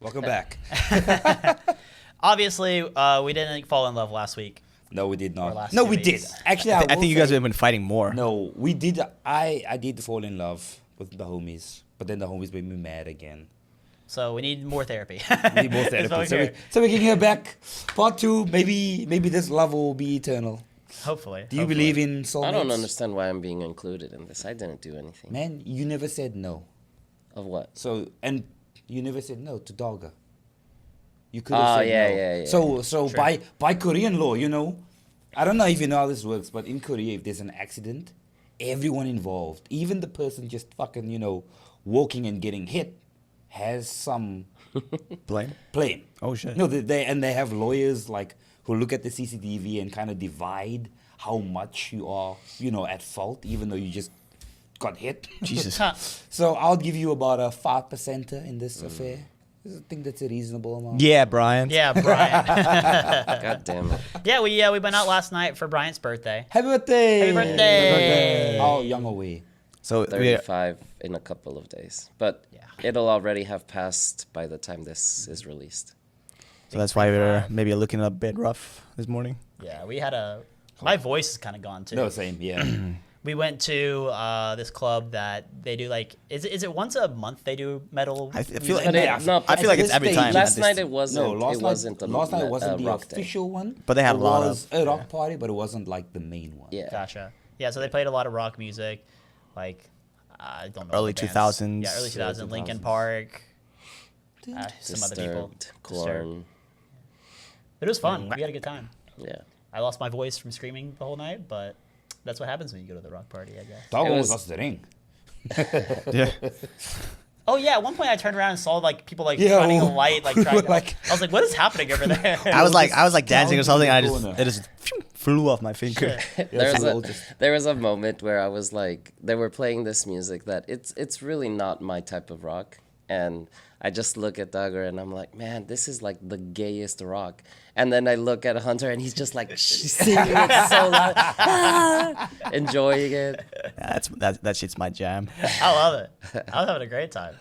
Welcome back. Obviously, we didn't fall in love last week. No, we did Or not. last No, 2 we weeks. did. Actually, I will think you guys say- have been fighting more. No, we did. I did fall in love with the homies, but then the homies made me mad again. So we need more therapy. We need more That's therapy. what So we're we, here. so we can get back. Part 2. Maybe this love will be eternal. Hopefully. Do you believe in soulmates? I don't understand why I'm being included in this. I didn't do anything. Man, you never said no. Of what? So and you never said no to Dogger. You could have Oh, said yeah, no. yeah, yeah. So True. by Korean law, you know, I don't know if you know how this works, but in Korea, if there's an accident, everyone involved, even the person just fucking, walking and getting hit, has some Blame? blame. Oh, shit. No, they have lawyers like who look at the CCTV and kind of divide how much you are, at fault, even though you just got hit. Jesus. Huh. So I'll give you about a 5% in this affair. I think that's a reasonable amount. Yeah, Brian. Yeah, Brian. God damn it. yeah, we went out last night for Brian's birthday. Happy birthday! Happy birthday! How young are we? So we 35 in a couple of days. But Yeah. it'll already have passed by the time this is released. so that's why we were maybe looking a bit rough this morning. Yeah, we had my voice is kind of gone too. No, same, yeah. We went to this club that they do is it once a month they do metal? I feel music? like, But no, I feel like it's every This time. day- last at night this- it wasn't. No, last it wasn't night a wasn't the rock day. official one. But they had It a lot was of- a rock party, but it wasn't like the main one. Yeah. Gotcha. Yeah, so they played a lot of rock music, like I don't know. Early the bands. 2000s. Yeah, early 2000s. Linkin 2000s. Park. Some other people. Disturbed, Corn. But it was fun. We had a good time. Yeah. I lost my voice from screaming the whole night, but that's what happens when you go to the rock party, I guess. Dog It almost was- lost the ring. Yeah. Oh yeah, at one point I turned around and saw people Yeah, shining a well, light, like we trying were to, like- I was like, what is happening over there? I was like dancing or something, and corner. it just flew off my finger. There was, so we'll a, just- there was a moment where I was like, they were playing this music that it's really not my type of rock. And I just look at Duggar and I'm like, man, this is like the gayest rock. And then I look at Hunter and he's just like singing it so loud, enjoying it. Yeah, that shit's my jam. I love it. I was having a great time.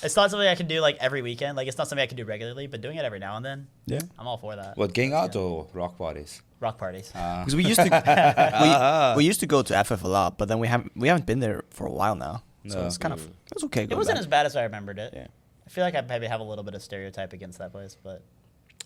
It's not something I can do like every weekend. Like it's not something I can do regularly, but doing it every now and then, Yeah. I'm all for that. What, gang out or rock parties? Rock parties. Because we used to we used to go to FF a lot, but then we haven't been there for a while now. So No. it's kind of it's okay. It going wasn't back. as bad as I remembered it. Yeah. I feel like I maybe have a little bit of stereotype against that place, but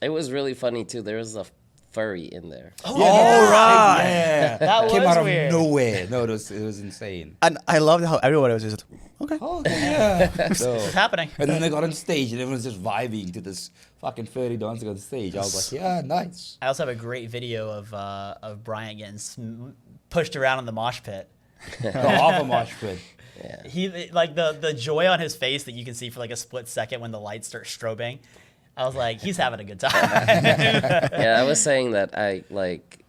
It was really funny too. There was a furry in there. oh, right. Yeah. That Came was out of weird. nowhere. No, it was insane. And I loved how everyone was just okay. Oh, yeah. So, What's happening? and then they got on stage and everyone's just vibing to this fucking furry dancing on stage. I was like, yeah, nice. I also have a great video of Bryant getting pushed around in the mosh pit. Half a mosh pit. Yeah. He like the joy on his face that you can see for like a split second when the lights start strobing. I was like, he's having a good time. Yeah, I was saying that I like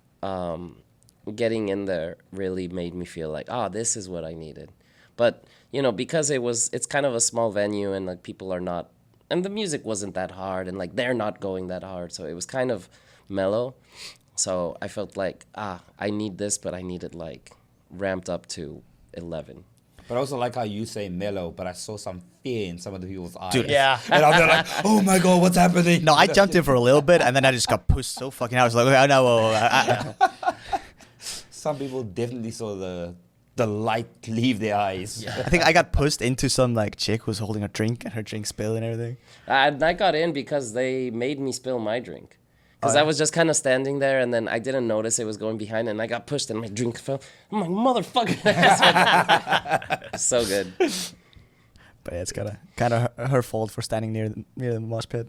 getting in there really made me feel like, this is what I needed. But because it's kind of a small venue and like people are not, and the music wasn't that hard and like they're not going that hard, so it was kind of mellow. So I felt like I need this, but I need it like ramped up to 11. But I also like how you say mellow, but I saw some fear in some of the people's eyes. Dude. Yeah. And I'm there like, oh my god, what's happening? No, I jumped in for a little bit, and then I just got pushed so fucking hard. I was like, okay, I know. Some people definitely saw the light leave their eyes. Yeah. I think I got pushed into some like chick who was holding a drink, and her drink spilled and everything. And I got in because they made me spill my drink. Because I was just kind of standing there, and then I didn't notice it was going behind, and I got pushed, and my drink fell. I'm like, motherfucker. So good. But yeah, it's kind of her fault for standing near the mosh pit.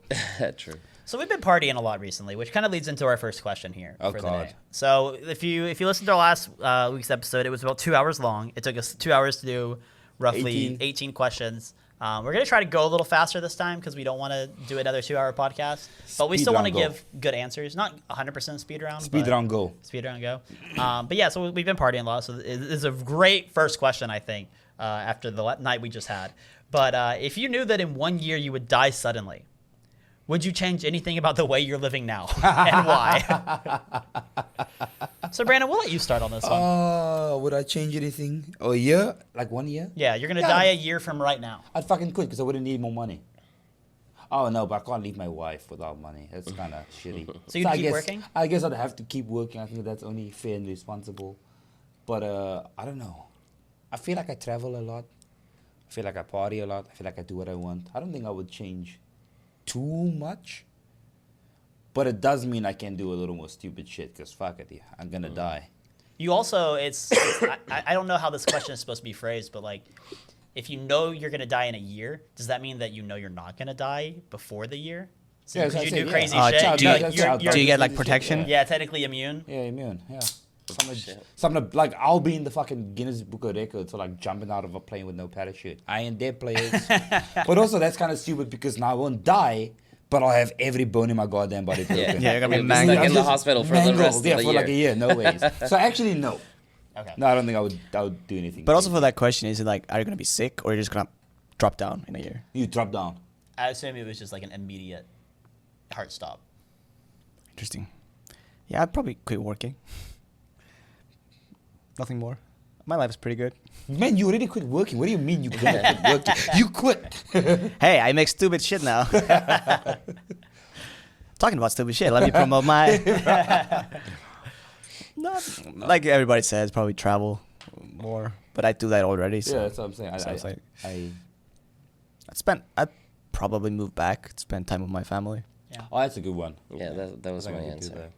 True. So we've been partying a lot recently, which kind of leads into our first question here Oh, for the God. day. So if you listen to our last week's episode, it was about 2 hours long. It took us 2 hours to do roughly 18 questions. We're going to try to go a little faster this time because we don't want to do another 2 hour podcast. But we Speed still want to round go. give good answers. Not 100% speed round. Speed but round go. Speed round go. But yeah, so we've been partying a lot. So it is a great first question, I think, after the night we just had. But if you knew that in 1 year you would die suddenly, would you change anything about the way you're living now? And why? So Brandon, we'll let you start on this one. Would I change anything? Oh, a year? Like 1 year? Yeah, you're going to Yeah. die a year from right now. I'd fucking quit because I wouldn't need more money. Oh no, but I can't leave my wife without money. That's kind of shitty. So you'd I keep guess, working? I guess I'd have to keep working. I think that's only fair and responsible. But I don't know. I feel like I travel a lot. I feel like I party a lot. I feel like I do what I want. I don't think I would change too much. But it does mean I can do a little more stupid shit because fuck it, yeah, I'm gonna die. You also, I don't know how this question is supposed to be phrased, but like, if you know you're gonna die in a year, does that mean that you know you're not gonna die before the year? So Yeah, because as I you said, do yeah. crazy Uh, shit, do you- you're Do you get like protection? yeah, technically immune. Yeah, immune. Yeah. Shit. Something like I'll be in the fucking Guinness Book of Records for like jumping out of a plane with no parachute. I ain't dead, players. But also that's kind of stupid because now I won't die, but I'll have every bone in my goddamn body broken. Yeah, you're gonna be You'll mangled. stuck in the just hospital for the mangled, rest of yeah, the for year. like a year. No ways. So actually, no. Okay. No, I don't think I would do anything. But also for that question, is it like, are you gonna be sick or are you just gonna drop down in a year? You drop down. I assume it was just like an immediate heart stop. Interesting. Yeah, I'd probably quit working. Nothing more. My life is pretty good. Man, you already quit working. What do you mean you quit working? You quit. Hey, I make stupid shit now. Talking about stupid shit, let me promote my. Not like everybody says, probably travel more, but I do that already. So Yeah, that's what I'm saying. sounds like- I I'd probably move back, spend time with my family. Yeah. oh, that's a good one. Yeah, that was I my think I could do answer. that.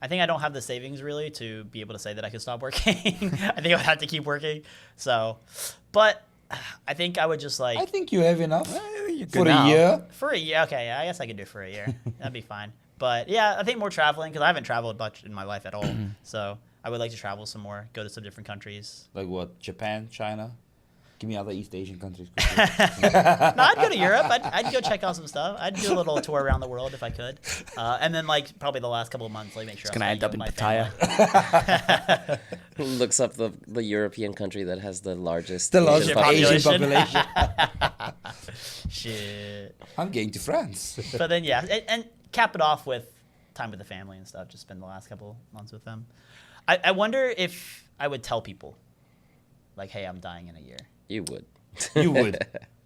I think I don't have the savings really to be able to say that I could stop working. I think I would have to keep working. So, but I think I would just like I think you have enough You're for a year. for a year. Okay, I guess I could do it for a year. That'd be fine. But yeah, I think more traveling because I haven't traveled much in my life at all. So I would like to travel some more, go to some different countries. Like what? Japan, China? Give me other East Asian countries. No, I'd go to Europe. I'd go check out some stuff. I'd do a little tour around the world if I could. And then like probably the last couple of months, like make sure It's I'm gonna end spending up in with my Pattaya. Looks up the European country that has the largest The Asian largest Asian Asian population. population. Shit. I'm going to France. But then yeah, and cap it off with time with the family and stuff. Just spend the last couple months with them. I wonder if I would tell people, like, hey, I'm dying in a year. You would. You would.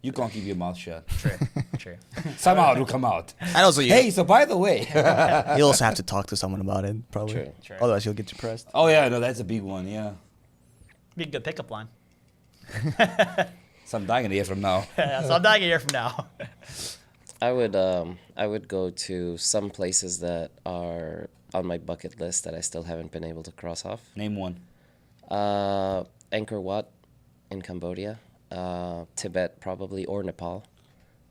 You can't keep your mouth shut. True. True. Somehow it'll come out. And also, Hey, so by the way. you also have to talk to someone about it, probably. True. True. Otherwise, you'll get depressed. Oh yeah, no, that's a big one. Yeah. Be a good pickup line. So I'm dying a year from now. Yeah, so I'm dying a year from now. I would go to some places that are on my bucket list that I still haven't been able to cross off. Name one. Angkor Wat in Cambodia, Tibet probably, or Nepal,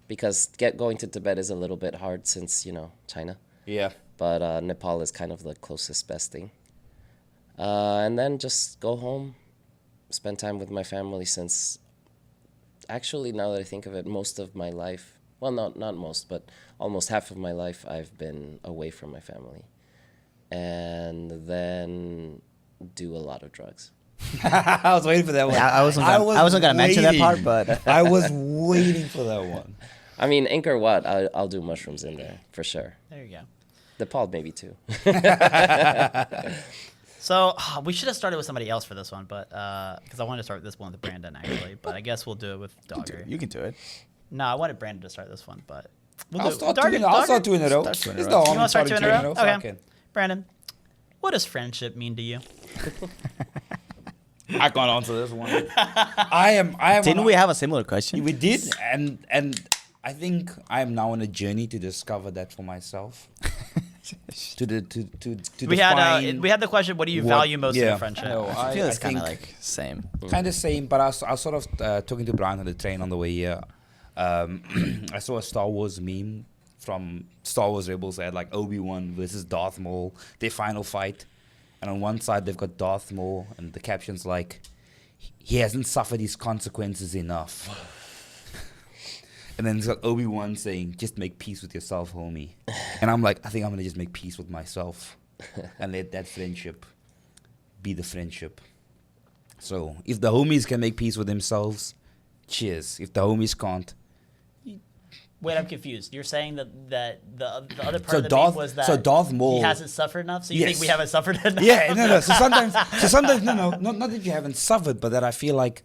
because going to Tibet is a little bit hard since China, Yeah. but Nepal is kind of the closest best thing. And then just go home, spend time with my family since actually now that I think of it, most of my life, well, not most, but almost half of my life I've been away from my family. And then do a lot of drugs. I was waiting for that one. Yeah, I wasn't gonna mention that part, but I was waiting for that one. I mean, Angkor Wat, I'll do mushrooms in there for sure. There you go. Nepal maybe too. So we should have started with somebody else for this one, but because I wanted to start this one with Brandon actually, but I guess we'll do it with Dogger. you can do it. No, I wanted Brandon to start this one, but we'll I'll do it. start Dogger- two in a row. I'll start Dogger? two in a row. Start two in a It's row. no harm You in want to start two in a row? so Okay. I can. Brandon, what does friendship mean to you? I can't answer this one. I am. Didn't we have a similar question? We did, and I think I am now on a journey to discover that for myself. to We had define we had the question, what do you what- value most in yeah. a friendship? No, I feel it's kind of think like same. kind of same, but I was sort of talking to Brian on the train on the way here. I saw a Star Wars meme from Star Wars Rebels that had like Obi-Wan versus Darth Maul, their final fight. And on one side, they've got Darth Maul, and the caption's like, he hasn't suffered his consequences enough. And then it's got Obi-Wan saying, just make peace with yourself, homie. And I'm like, I think I'm going to just make peace with myself and let that friendship be the friendship. So if the homies can make peace with themselves, cheers. If the homies can't, Wait, I'm confused. You're saying that the other part So of the Darth- meme was that so Darth Maul- he hasn't suffered enough. So you think Yes. we haven't suffered enough? yeah, no. So sometimes, no, not that you haven't suffered, but that I feel like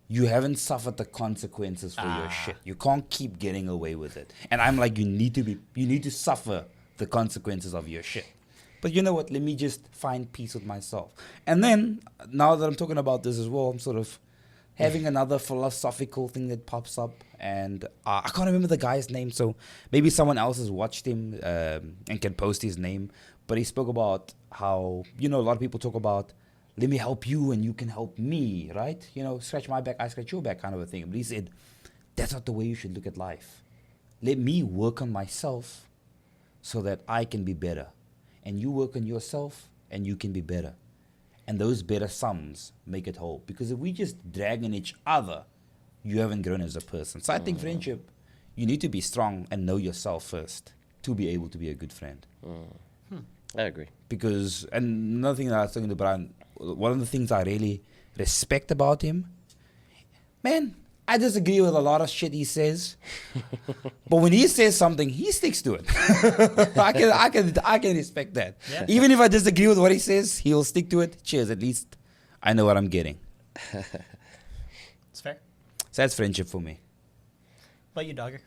you haven't suffered the consequences for your shit. You can't keep getting away with it. And I'm like, you need to suffer the consequences of your shit. But you know what? Let me just find peace with myself. And then, now that I'm talking about this as well, I'm sort of having another philosophical thing that pops up. And I can't remember the guy's name, so maybe someone else has watched him and can post his name. But he spoke about how, a lot of people talk about, let me help you and you can help me, right? Scratch my back, I scratch your back kind of a thing. But he said, that's not the way you should look at life. Let me work on myself so that I can be better. And you work on yourself and you can be better. And those better sums make it whole. Because if we just drag on each other, you haven't grown as a person. So I think friendship, you need to be strong and know yourself first to be able to be a good friend. I agree. Because, and another thing that I was talking to Brian, one of the things I really respect about him, man, I disagree with a lot of shit he says, but when he says something, he sticks to it. I can respect that. Yeah. Even if I disagree with what he says, he'll stick to it. Cheers, at least I know what I'm getting. It's fair. So that's friendship for me. What about you, Dogger?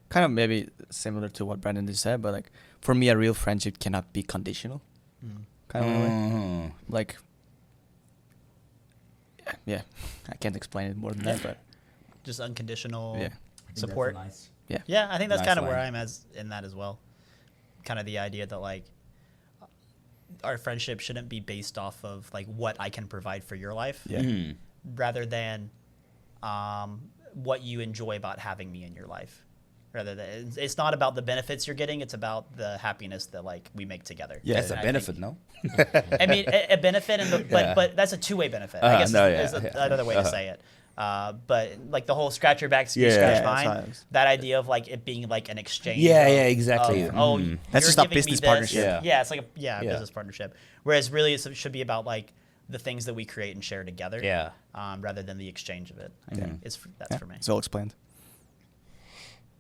Kind of maybe similar to what Brandon just said, but like for me, a real friendship cannot be conditional. Kind of in a way. Mhm. Like, yeah, I can't explain it more than that, but Just unconditional yeah, support. Nice. yeah. Yeah, I think that's Nice kind of where line. I'm as in that as well. Kind of the idea that like our friendship shouldn't be based off of like what I can provide for your life, Yeah. Mhm. rather than what you enjoy about having me in your life. Rather than it's not about the benefits you're getting; it's about the happiness that like we make together. Yeah. That's And a I benefit, think- no? I mean, a benefit, Yeah. but that's a two-way benefit. I guess no, is yeah, another way to say it. But like the whole scratch your back, Yeah. scratch Yeah, that's how mine. it is. That idea of like it being like an exchange. Yeah, of- yeah, exactly. of, oh, Mm. That's you're just a giving me business this. partnership. Yeah. Yeah, it's like a Yeah. business partnership. Whereas really it should be about like the things that we create and share together. Yeah. Rather than the exchange of it. I think that's Yeah, for me. it's all explained.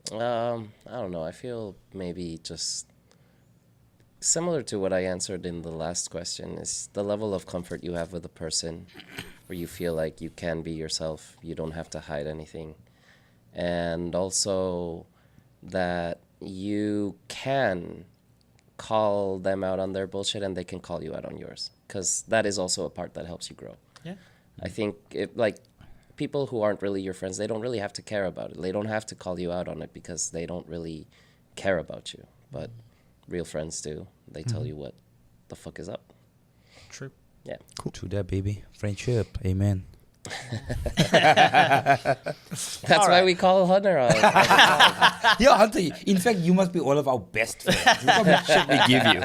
I don't know. I feel maybe just similar to what I answered in the last question is the level of comfort you have with a person where you feel like you can be yourself. You don't have to hide anything. And also that you can call them out on their bullshit and they can call you out on yours. Because that is also a part that helps you grow. Yeah. I think like people who aren't really your friends, they don't really have to care about it. They don't have to call you out on it because they don't really care about you. But real friends do. They tell you what the fuck is up. True. Yeah. Cool. True that, baby. Friendship. Amen. That's why we call Hunter on. Yeah, Hunter, in fact, you must be all of our best friends. Look how much shit we give you.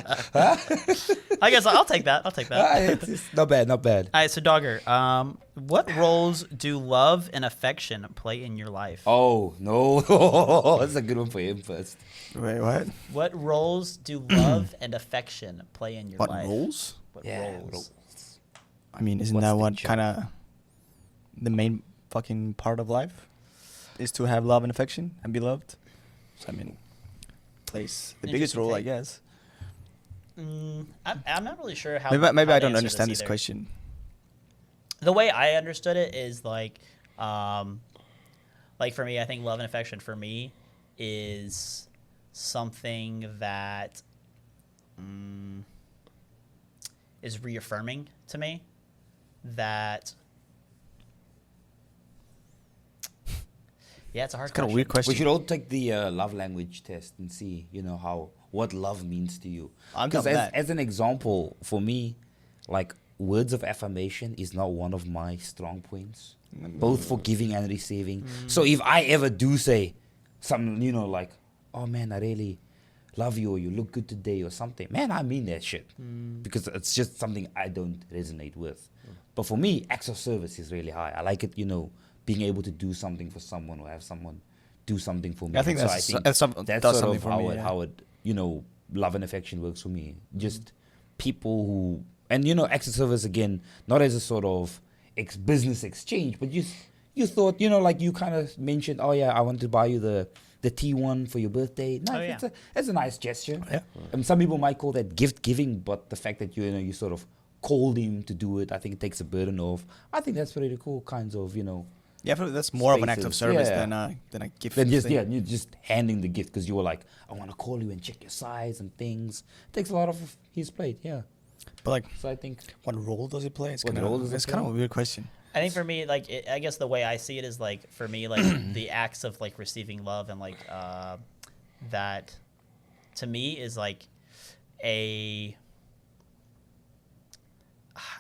I guess I'll take that. I'll take that. It's not bad, not bad. All right, so Dogger, what roles do love and affection play in your life? Oh, no. That's a good one for him first. Wait, what? What roles do love and affection play in your What life? roles? What Yeah, roles? I mean, isn't What's that the what job? kind of the main fucking part of life is to have love and affection and be loved? So, I mean, plays the biggest Interesting role, I take. guess. I'm not really sure how. Maybe how I to don't answer understand this either. question. The way I understood it is like for me, I think love and affection for me is something that is reaffirming to me that. Yeah, it's a hard It's kind of question. a weird question. We should all take the love language test and see, what love means to you. I'm Because down with as, that. as an example, for me, like words of affirmation is not one of my strong points. Both for giving and receiving. So if I ever do say something, like, oh man, I really love you, or you look good today, or something, man, I mean that shit. Because it's just something I don't resonate with. But for me, acts of service is really high. I like it, being able to do something for someone or have someone do something for me. I think So that's- think that's some- that's does sort something of for how me, it, yeah. how it, love and affection works for me. Just people who, and acts of service again, not as a sort of business exchange, but you thought, like you kind of mentioned, oh yeah, I want to buy you the T1 for your birthday. No, Oh, yeah. it's a nice gesture. Yeah. Some people might call that gift giving, but the fact that you sort of called him to do it. I think it takes a burden off. I think that's pretty cool, kinds of, you know. Yeah, I feel that's more of an act of Spaces, service yeah. than a gift. Then just thing. yeah, you're just handing the gift because you were like, I want to call you and check your size and things. It takes a lot of his plate, yeah. But like, So I think what role does it play? It's What kind role does of it it's kind of play? a weird question. I think for me, like, I guess the way I see it is like, for me, like the acts of like receiving love and like that, to me, is like a.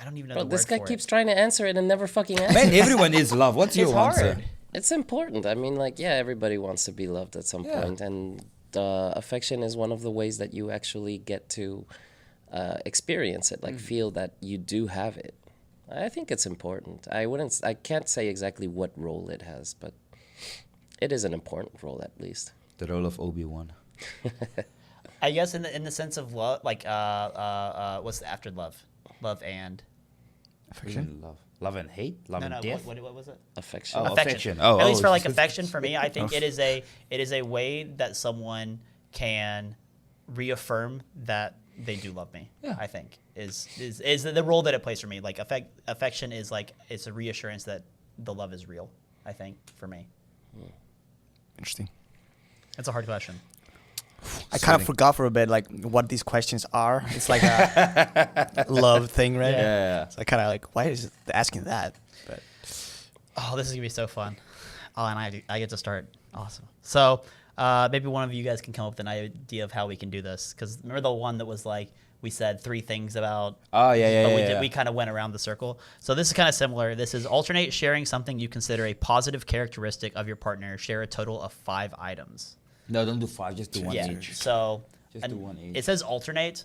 I don't even know. Bro, the this word guy for keeps it. trying to answer it and never fucking answers. man, everyone is love. What's It's your answer? hard. It's important. I mean, like, yeah, everybody wants to be loved at some Yeah. point, and affection is one of the ways that you actually get to experience it, like feel that you do have it. I think it's important. I can't say exactly what role it has, but it is an important role at least. The role of Obi-Wan. I guess in the sense of love, like what's the after love? Love and Affection. Love. Love and hate? Love no and no death? what was it? Affection. Oh, Affection. affection. Oh, At least for like just- affection, for me, I think it is a way that someone can reaffirm that they do love me. Yeah. I think is the role that it plays for me. Like affection is like it's a reassurance that the love is real. I think for me, Interesting. it's a hard question. I kind of forgot for a bit like what these questions are. It's like a love thing, right? Yeah. So I kind of like, why is it asking that? But Oh, this is gonna be so fun. Oh, and I get to start. Awesome. So maybe one of you guys can come up with an idea of how we can do this. Because remember the one that was like we said 3 things about. Oh, yeah, But yeah. we kind of went around the circle. So this is kind of similar. This is alternate sharing something you consider a positive characteristic of your partner. Share a total of 5 items. No, don't do 5. Just do one Yeah. each. So Just do one each. it says alternate.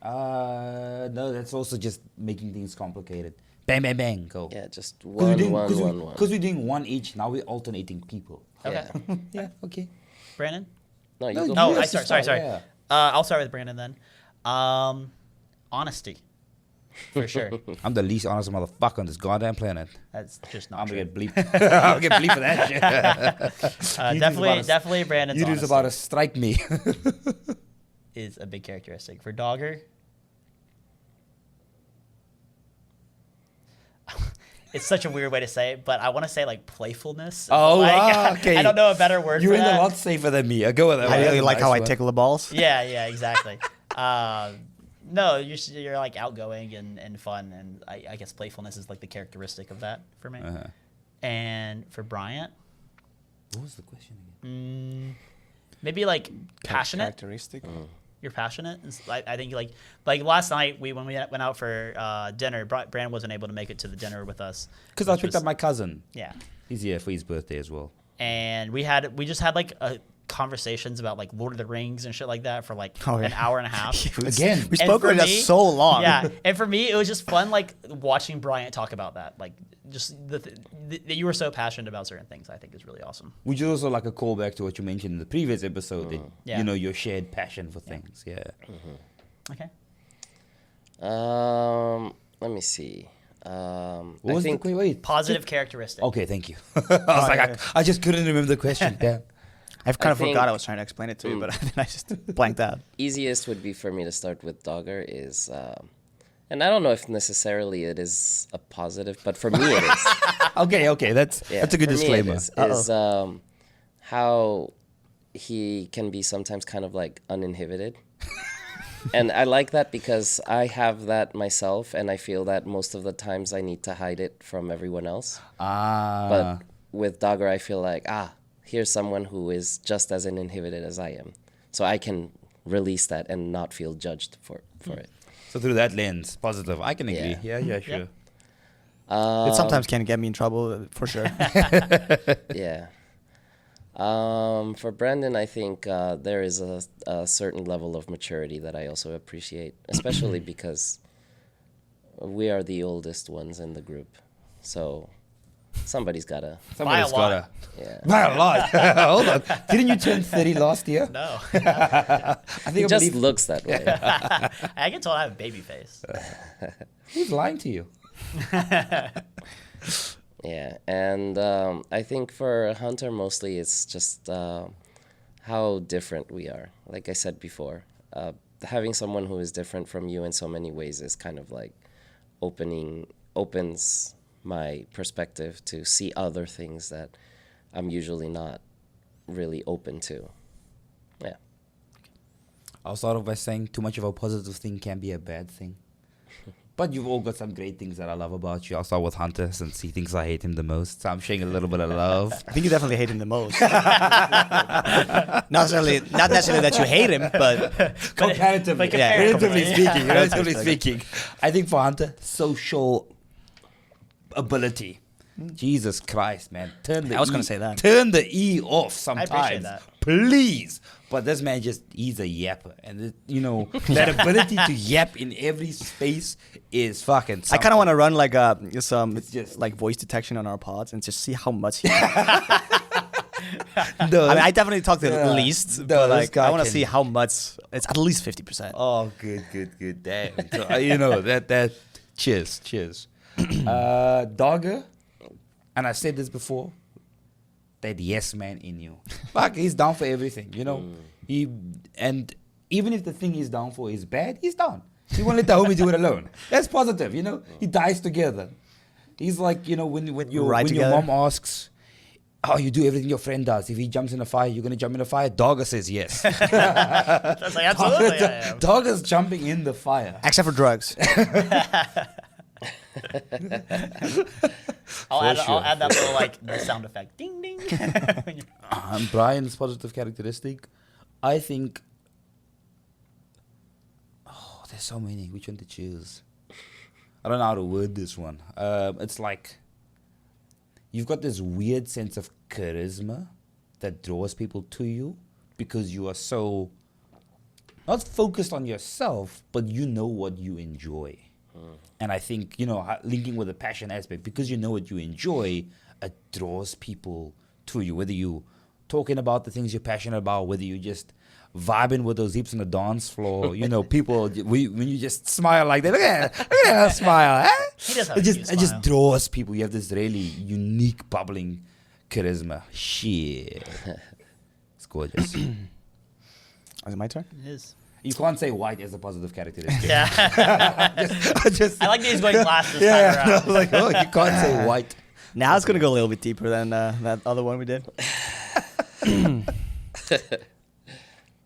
No, that's also just making things complicated. Bang, bang, bang, go. Yeah, just Because one. we're doing one each. Now we're alternating people. Okay. Yeah. Yeah, okay. Brandon. No, you No, go you Oh, have I to sorry. start, yeah. I'll start with Brandon then. Honesty, for sure. I'm the least honest motherfucker on this goddamn planet. That's just not I'm true. gonna get bleeped. I'll get bleeped for that shit. You just Definitely Brandon's You just honesty about to strike me. is a big characteristic. For Dogger, it's such a weird way to say it, but I want to say like playfulness. Oh, Like, okay. I don't know a better word You're for in that. a lot safer than me. I go with that. I one. really That's a like nice how I one. tickle the balls. Yeah, exactly. No, you're like outgoing and fun, and I guess playfulness is like the characteristic of that for me. Uh-huh. And for Bryant, What was the question again? maybe like passionate. Characteristic. You're passionate. I think like last night when we went out for dinner, Brandon wasn't able to make it to the dinner with us Because I which picked was- up my cousin. yeah, He's here for his birthday as well. and we just had like conversations about like Lord of the Rings and shit like that for like Oh, an yeah. hour and a half. Again. We And spoke for about that me- so long. Yeah, and for me, it was just fun, like watching Bryant talk about that. Like, just that you were so passionate about certain things. I think is really awesome. Which is also like a callback to what you mentioned in the previous episode. That, Yeah. You know, your shared passion for things. Yeah. Okay. Let me see. What I was think the wait? Positive characteristic. Okay, thank you. I was like, yeah. I just couldn't remember the question. Damn. I've kind I of forgot think- I was trying to explain it to you, but then I just blanked out. easiest would be for me to start with Dogger is, and I don't know if necessarily it is a positive, but for me it is. Okay, that's Yeah, a good for me it disclaimer. is how he can be sometimes kind of like uninhibited. And I like that because I have that myself, and I feel that most of the times I need to hide it from everyone else. But with Dogger, I feel like, here's someone who is just as uninhibited as I am. So I can release that and not feel judged for it. So through that lens, positive. I can agree. Yeah, sure. It sometimes can get me in trouble, for sure. Yeah. For Brandon, I think there is a certain level of maturity that I also appreciate, especially because we are the oldest ones in the group. So somebody's gotta, Somebody's lot. gotta. yeah. By a lot. Hold on. Didn't you turn 30 last year? No, I think He I just believe looks that way. I get told I have a baby face. he's lying to you. Yeah, and I think for Hunter mostly it's just how different we are. Like I said before, having someone who is different from you in so many ways is kind of like opens my perspective to see other things that I'm usually not really open to. Yeah. I'll start off by saying too much of a positive thing can be a bad thing. But you've all got some great things that I love about you. I'll start with Hunter since he thinks I hate him the most. So I'm showing a little bit of love. I think you definitely hate him the most. not necessarily that you hate him, but Comparatively, But comparatively, relatively yeah. speaking, relatively speaking. I think for Hunter, social ability. Jesus Christ, man. Turn the I was E- gonna say that. Turn the E off sometimes. that. Please. But this man he's a yapper. And, that ability to yap in every space is fucking I kind of want to run like some It's just- like voice detection on our pods and just see how much. He to. I mean, I definitely talk the Yeah. least, No, but this like guy I want to can- see how much. It's at least 50%. Oh, good. Damn. So, that. Cheers. Dogger, and I said this before, that yes man in you. Fuck, he's down for everything, and even if the thing he's down for is bad, he's down. He won't let the homie do it alone. That's positive, He dies together. He's like, when your Ride when your together. mom asks, oh, you do everything your friend does. If he jumps in a fire, you're gonna jump in a fire. Dogger says yes. That's like, absolutely, I am. Dogger's jumping in the fire. Except for drugs. I'll sure. add that little like the sound effect, ding ding. When you- Brian's positive characteristic, I think. Oh, there's so many. Which one to choose? I don't know how to word this one. It's like you've got this weird sense of charisma that draws people to you because you are so not focused on yourself, but you know what you enjoy. And I think, linking with the passion aspect, because you know what you enjoy, it draws people to you. Whether you talking about the things you're passionate about, whether you just vibing with those hips on the dance floor, people, when you just smile like that, look at that smile. Huh? He does have it a just, cute it just smile. draws people. You have this really unique, bubbling charisma. Shit. It's gorgeous. Is it my turn? It is. You can't say white as a positive characteristic. Yeah. I I like that he's going last this time yeah, around. I was like, oh, you can't say white. Now it's gonna go a little bit deeper than that other one we did.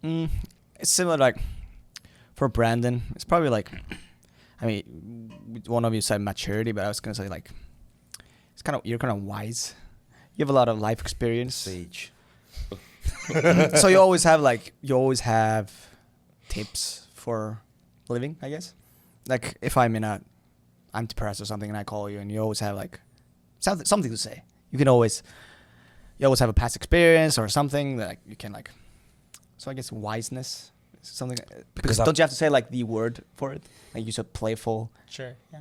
It's similar, like for Brandon. It's probably like, I mean, one of you said maturity, but I was gonna say like, you're kind of wise. You have a lot of life experience, Sage. so you always have tips for living, I guess. Like if I'm depressed or something, and I call you, and you always have like something to say. You always have a past experience or something that you can like. So I guess wiseness is something because I've- don't you have to say like the word for it? Like you said, playful, Sure. Yeah.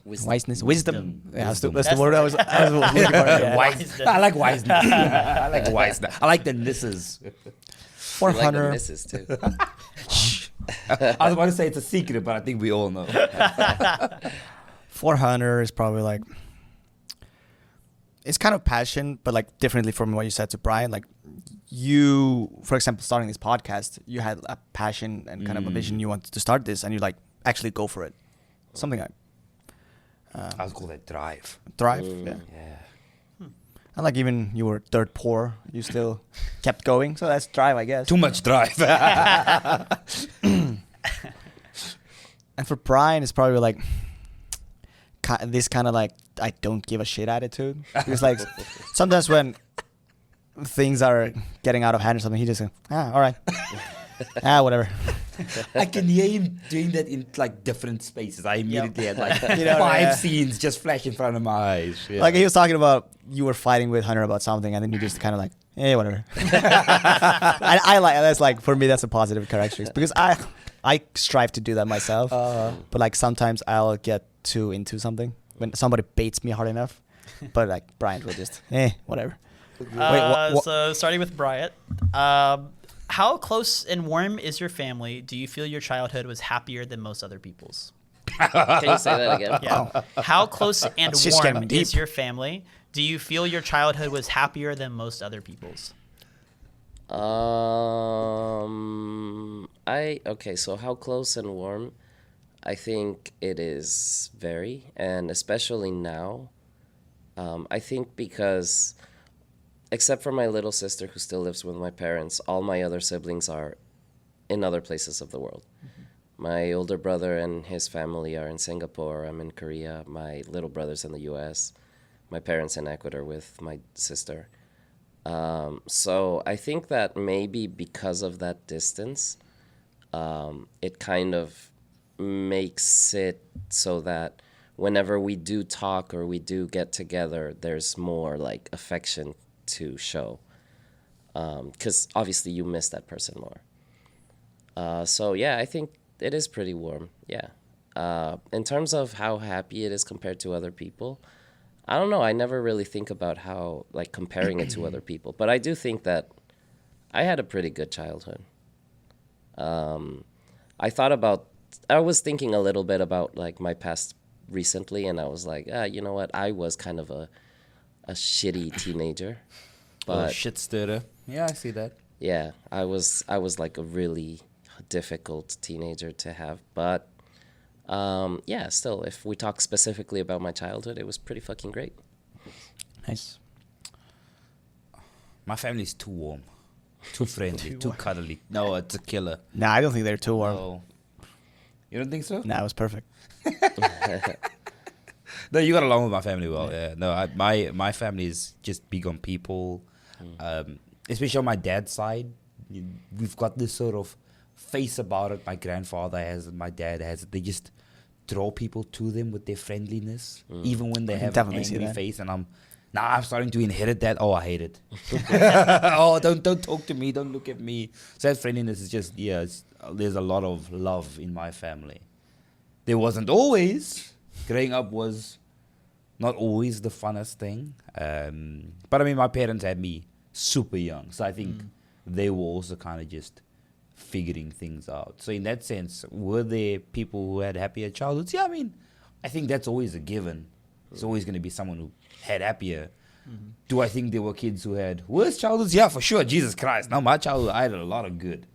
wiseness, wisdom. Yeah, that's the Wisdom. word I was looking for. Yeah. Wise. I like wiseness. I like wiseness. I like the nisses. I like the 400. misses too. I was about to say it's a secret, but I think we all know. 400 is probably like, it's kind of passion, but like differently from what you said to Brian. Like you, for example, starting this podcast, you had a passion and kind of a vision. You wanted to start this, and you like actually go for it. Something like I was called that drive. drive. Yeah. Yeah. And like even you were dirt poor, you still kept going. So that's drive, I guess. Too much drive. And for Brian, it's probably like this kind of like I don't give a shit attitude. Because like sometimes when things are getting out of hand or something, he just goes, all right. Whatever. I can hear him doing that in like different spaces. I immediately had like You know, 5 yeah. scenes just flash in front of my eyes. Yeah. Like he was talking about you were fighting with Hunter about something, and then you just kind of like, whatever. I like that's like for me that's a positive characteristic because I strive to do that myself, but like sometimes I'll get too into something when somebody baits me hard enough. But like Brian will just whatever. Wait, So starting with Bryant, how close and warm is your family? Do you feel your childhood was happier than most other people's? Can you say that again? Yeah. How close and It's just warm getting is deep. your family? Do you feel your childhood was happier than most other people's? Okay, so how close and warm? I think it is very, and especially now. I think because, except for my little sister who still lives with my parents, all my other siblings are in other places of the world. My older brother and his family are in Singapore. I'm in Korea. My little brother's in the U.S. My parents in Ecuador with my sister. So I think that maybe because of that distance, it kind of makes it so that whenever we do talk or we do get together, there's more like affection to show. Because obviously you miss that person more. So yeah, I think it is pretty warm. Yeah. In terms of how happy it is compared to other people, I don't know. I never really think about how, like, comparing it to other people. But I do think that I had a pretty good childhood. I was thinking a little bit about, like, my past recently, and I was like, you know what? I was kind of a shitty teenager. But shit stirrer. Yeah, I see that. yeah, I was like a really difficult teenager to have. But yeah, still, if we talk specifically about my childhood, it was pretty fucking great. Nice. My family's too warm, too friendly, too cuddly. No, it's a killer. Nah, I don't think they're too warm. No. You don't think so? Nah, it was perfect. No, you got along with my family well. Yeah. No, my family is just big on people, especially on my dad's side. We've got this sort of face about it. My grandfather has it. My dad has it. They just draw people to them with their friendliness, even when they can have an definitely see angry that. face. And I'm starting to inherit that. Oh, I hate it. Oh, don't talk to me. Don't look at me. So that friendliness is just there's a lot of love in my family. There wasn't always. Growing up was not always the funnest thing. But I mean, my parents had me super young. So I think they were also kind of just figuring things out. So in that sense, were there people who had happier childhoods? Yeah, I mean, I think that's always a given. There's always going to be someone who had happier. Do I think there were kids who had worse childhoods? Yeah, for sure. Jesus Christ. Now my childhood, I had a lot of good.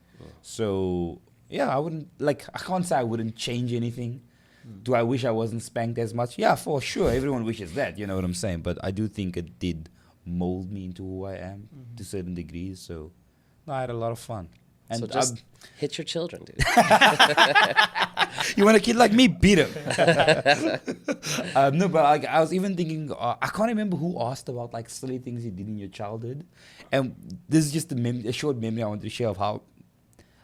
So yeah, I can't say I wouldn't change anything. Do I wish I wasn't spanked as much? Yeah, for sure. Everyone wishes that, you know what I'm saying? But I do think it did mold me into who I am to certain degrees. So no, I had a lot of fun. And So just hit your children, dude. you want a kid like me? Beat him. No, but like, I was even thinking, I can't remember who asked about like silly things you did in your childhood. And this is just a short memory I want to share of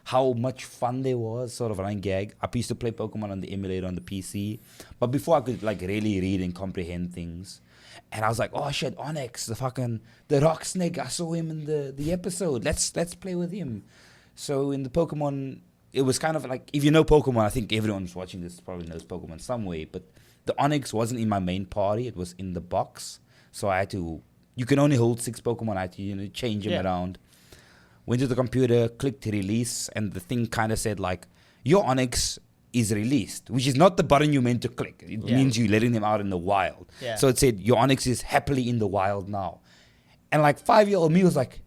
how much fun there was, sort of running gag. I used to play Pokemon on the emulator on the PC. But before I could like really read and comprehend things. And I was like, oh shit, Onyx, the rock snake, I saw him in the episode. Let's play with him. So in the Pokemon, it was kind of like, if you know Pokemon, I think everyone who's watching this probably knows Pokemon some way, but the Onyx wasn't in my main party, it was in the box. So I had to, you can only hold 6 Pokemon, I had to change them around. Went to the computer, clicked release, and the thing kind of said like, your Onyx is released, which is not the button you meant to click. It means you're letting them out in the wild. Yeah. So it said, your Onyx is happily in the wild now. And like 5-year-old me was like,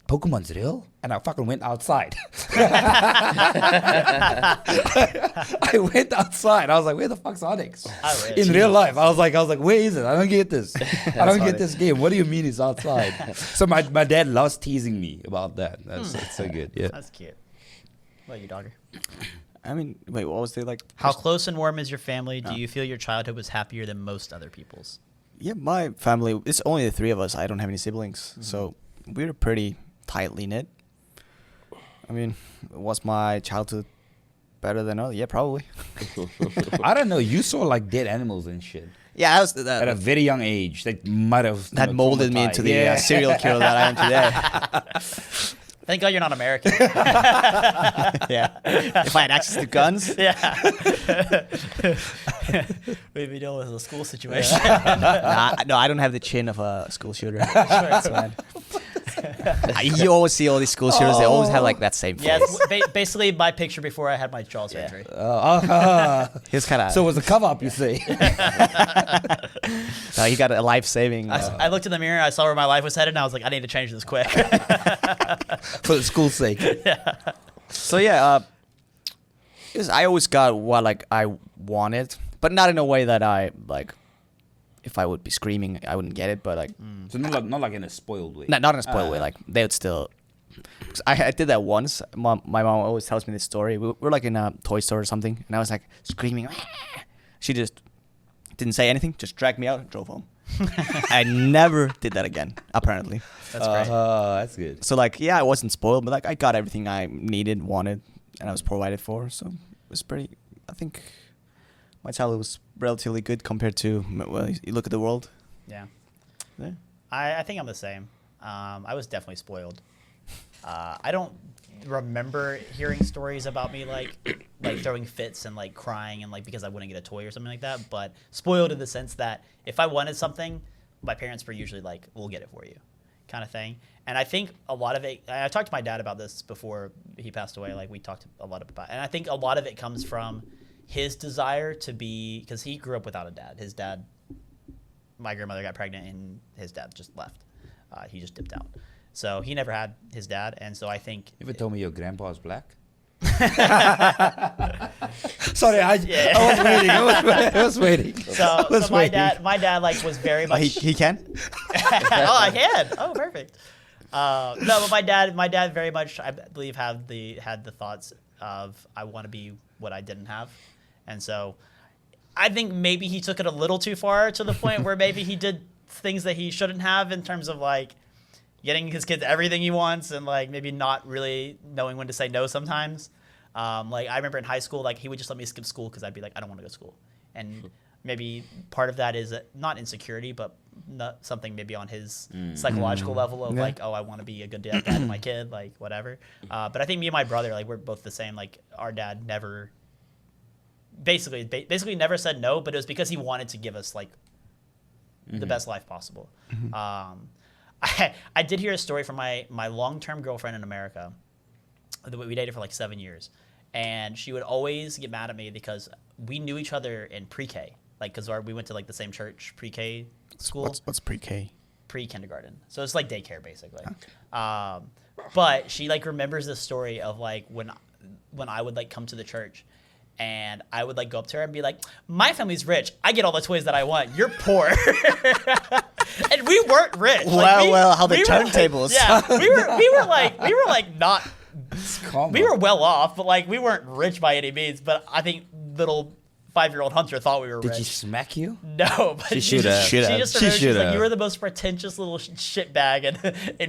Pokemon's real? And I fucking went outside. I went outside. I was like, where the fuck's Onyx? In real life. I was like, where is it? I don't get this. I don't get this game. What do you mean it's outside? So my dad loves teasing me about that. That's so good. Yeah. That's cute. What about you, Dogger? I mean, wait, what was the like? How close and warm is your family? Do you feel your childhood was happier than most other people's? Yeah, my family. It's only the 3 of us. I don't have any siblings, so we're pretty tightly knit. I mean, was my childhood better than others? Yeah, probably. I don't know. You saw like dead animals and shit Yeah, that was at a very young age. That might have that molded me into the serial killer that I am today. Thank God you're not American. Yeah, if I had access to guns. Yeah. We'd be dealing with a school situation. No, I don't have the chin of a school shooter. That's fine. You always see all these school shooters. They always have like that same face. Yes, basically my picture before I had my jaw surgery. He was kind of. So it was a cover up, you say? He got a life-saving. I looked in the mirror, I saw where my life was headed, and I was like, I need to change this quick. For the school's sake. So yeah, Because I always got what like I wanted, but not in a way that I like. If I would be screaming, I wouldn't get it. But like, So not like in a spoiled way. not in a spoiled way. Like they would still. 'Cause I did that once. My mom always tells me this story. We were like in a toy store or something, and I was like screaming. She just didn't say anything. Just dragged me out and drove home. I never did that again. Apparently. That's great. That's good. So like, yeah, I wasn't spoiled, but like I got everything I needed, wanted, and I was provided for. So it was pretty. I think my childhood was relatively good compared to well, you look at the world. Yeah. Yeah. I think I'm the same. I was definitely spoiled. I don't remember hearing stories about me like throwing fits and like crying and like because I wouldn't get a toy or something like that. But spoiled in the sense that if I wanted something, my parents were usually like, "We'll get it for you," kind of thing. And I think a lot of it. I talked to my dad about this before he passed away. Like we talked a lot about, and I think a lot of it comes from his desire to be because he grew up without a dad. His dad, my grandmother got pregnant and his dad just left. He just dipped out. So he never had his dad, and so I think. You ever told me your grandpa's black? Sorry, I was waiting. I was waiting. So my dad like was very Oh, much. he can. Oh, I can. Oh, perfect. No, but my dad very much, I believe, had the thoughts of I want to be what I didn't have, and so I think maybe he took it a little too far to the point where maybe he did things that he shouldn't have in terms of like getting his kids everything he wants and like maybe not really knowing when to say no sometimes. Like I remember in high school, like he would just let me skip school because I'd be like, I don't want to go to school, and maybe part of that is not insecurity, but not something maybe on his psychological level of like, oh, I want to be a good dad to my kid, like whatever. But I think me and my brother, like we're both the same. Like our dad never, basically never said no, but it was because he wanted to give us like the best life possible. I did hear a story from my long-term girlfriend in America. We dated for like 7 years, and she would always get mad at me because we knew each other in pre-K, like because we went to like the same church pre-K school. What's pre-K? Pre-kindergarten, so it's like daycare basically. But she like remembers this story of like when I would like come to the church. And I would like go up to her and be like, "My family's rich. I get all the toys that I want. You're poor." And we weren't rich. How the we were, turntables. Yeah, we were like not. Calm We down. were well off, but like we weren't rich by any means. But I think little 5-year-old Hunter thought we were Did rich. she smack you? No, but She should have. She just She remembered, she was like, shoulda. "You were the most pretentious little shit bag in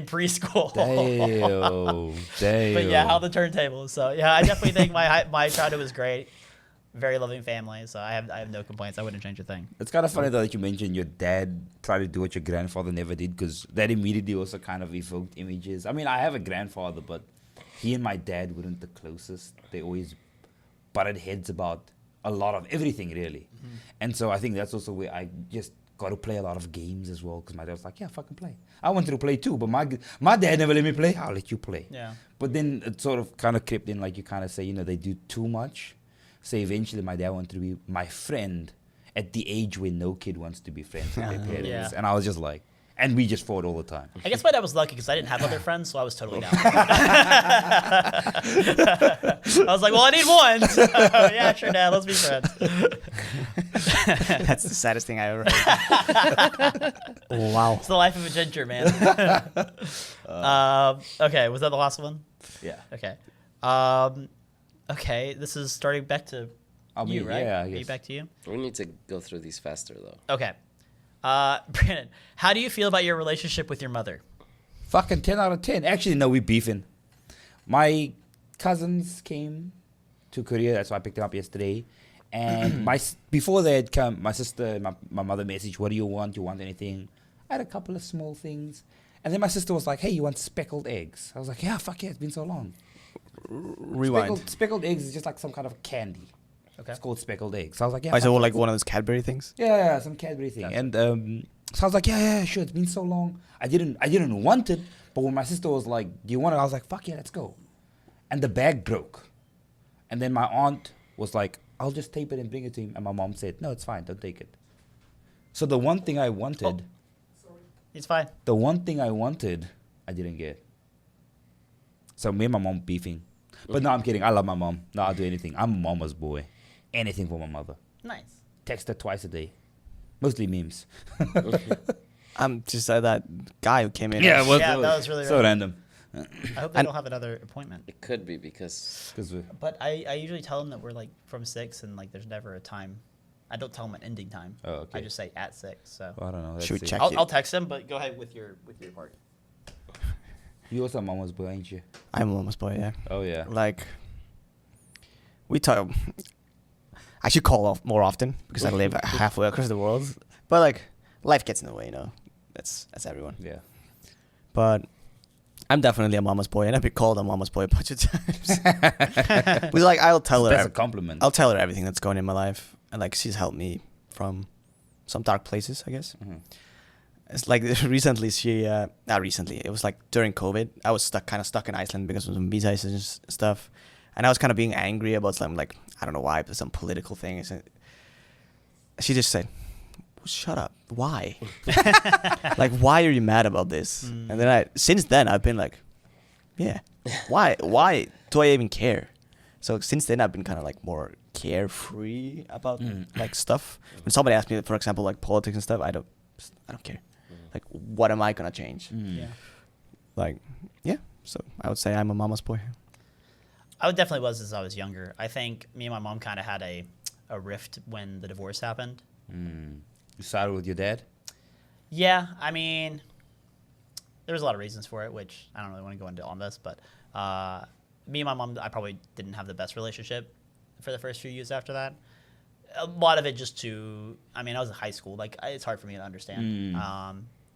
preschool." Damn. But yeah, how the turntables. So yeah, I definitely think my childhood was great. Very loving family, so I have no complaints. I wouldn't change a thing. It's kind of funny though that you mentioned your dad tried to do what your grandfather never did, because that immediately also kind of evoked images. I mean, I have a grandfather, but he and my dad weren't the closest. They always butted heads about a lot of everything, really. And so I think that's also where I just got to play a lot of games as well, because my dad was like, "Yeah, fucking play." I wanted to play too, but my dad never let me play. I'll let you play. Yeah. But then it sort of kind of crept in, like you kind of say, they do too much. So eventually my dad wanted to be my friend at the age where no kid wants to be friends with their parents. Yeah. And I was just like, and we just fought all the time. I guess my dad was lucky because I didn't have other friends, so I was totally down. I was like, well, I need one. So, yeah, sure, Dad, let's be friends. That's the saddest thing I ever heard. Wow. It's the life of a ginger, man. Okay, was that the last one? Yeah. Okay. Okay, this is starting back to you, right? Yeah, I Be guess. back to you. We need to go through these faster though. Okay. Brandon, how do you feel about your relationship with your mother? Fucking 10 out of 10. Actually, no, we beefing. My cousins came to Korea. That's why I picked them up yesterday. And before they had come, my sister and my mother messaged, "What do you want? You want anything?" I had a couple of small things. And then my sister was like, "Hey, you want speckled eggs?" I was like, "Yeah, fuck yeah, it's been so long." Rewind. Speckled eggs is just like some kind of candy. Okay. It's called speckled eggs. So I was like, "Yeah." Oh, so fuck like it. one of those Cadbury things? Yeah, some Cadbury thing. Gotcha. And so I was like, yeah, sure. It's been so long. I didn't want it, but when my sister was like, "Do you want it?" I was like, "Fuck yeah, let's go." And the bag broke. And then my aunt was like, "I'll just tape it and bring it to him." And my mom said, "No, it's fine. Don't take it." So the one thing I wanted, It's fine. I didn't get. So me and my mom beefing. But no, I'm kidding. I love my mom. No, I'll do anything. I'm a mama's boy. Anything for my mother. Nice. Text her twice a day. Mostly memes. I'm just that guy who came in. Yeah, that was really so random. random. I hope they don't have another appointment. It could be because 'Cause But I usually tell them that we're like from 6 and like there's never a time. I don't tell them an ending time. Oh, okay. I just say at 6. So I don't know. Let's Should we see. check? I'll text them, but go ahead with your part. You also a mama's boy, ain't you? I'm a mama's boy. Yeah. Oh yeah. Like we talk. I should call off more often because I live halfway across the world. But like life gets in the way, you know. That's everyone. Yeah. But I'm definitely a mama's boy, and I've been called a mama's boy a bunch of times. Because like I'll tell her, That's a compliment. I'll tell her everything that's going in my life, and like she's helped me from some dark places, I guess. Mhm. It's like recently not recently. It was like during COVID. I was kind of stuck in Iceland because of some visa issues and stuff, and I was kind of being angry about some like I don't know why, but some political thing. She just said, "Shut up! Why? Like, why are you mad about this?" And then since then I've been like, "Yeah, why? Why do I even care?" So since then I've been kind of like more carefree about like stuff. When somebody asks me, for example, like politics and stuff, I don't care. Like, what am I gonna change? Mm. Yeah. Like, yeah. So I would say I'm a mama's boy. I definitely was as I was younger. I think me and my mom kind of had a rift when the divorce happened. Mm. You sided with your dad? Yeah, I mean, there was a lot of reasons for it, which I don't really want to go into on this, but me and my mom, I probably didn't have the best relationship for the first few years after that. A lot of it just I mean, I was in high school. Like, it's hard for me to understand,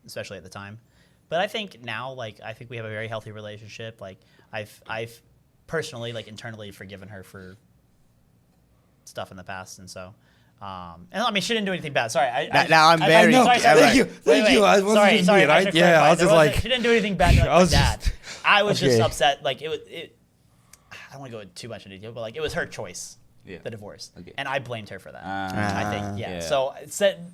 especially at the time. But I think now, like, I think we have a very healthy relationship. Like, I've personally, like, internally forgiven her for stuff in the past, and so. And I mean, she didn't do anything bad. Sorry. Now I'm very. know. Sorry, Thank you. Wait, Thank you. I wasn't sorry, just sorry. me, right? I should Yeah, clarify. I was There just wasn't- like- she didn't do anything bad to like, I my was dad. just- I was just Okay. upset. Like, it I don't want to go into too much in detail, but like, it was her choice. Yeah. The divorce, Okay. and I blamed her for that. Ah. I think, yeah. Yeah. So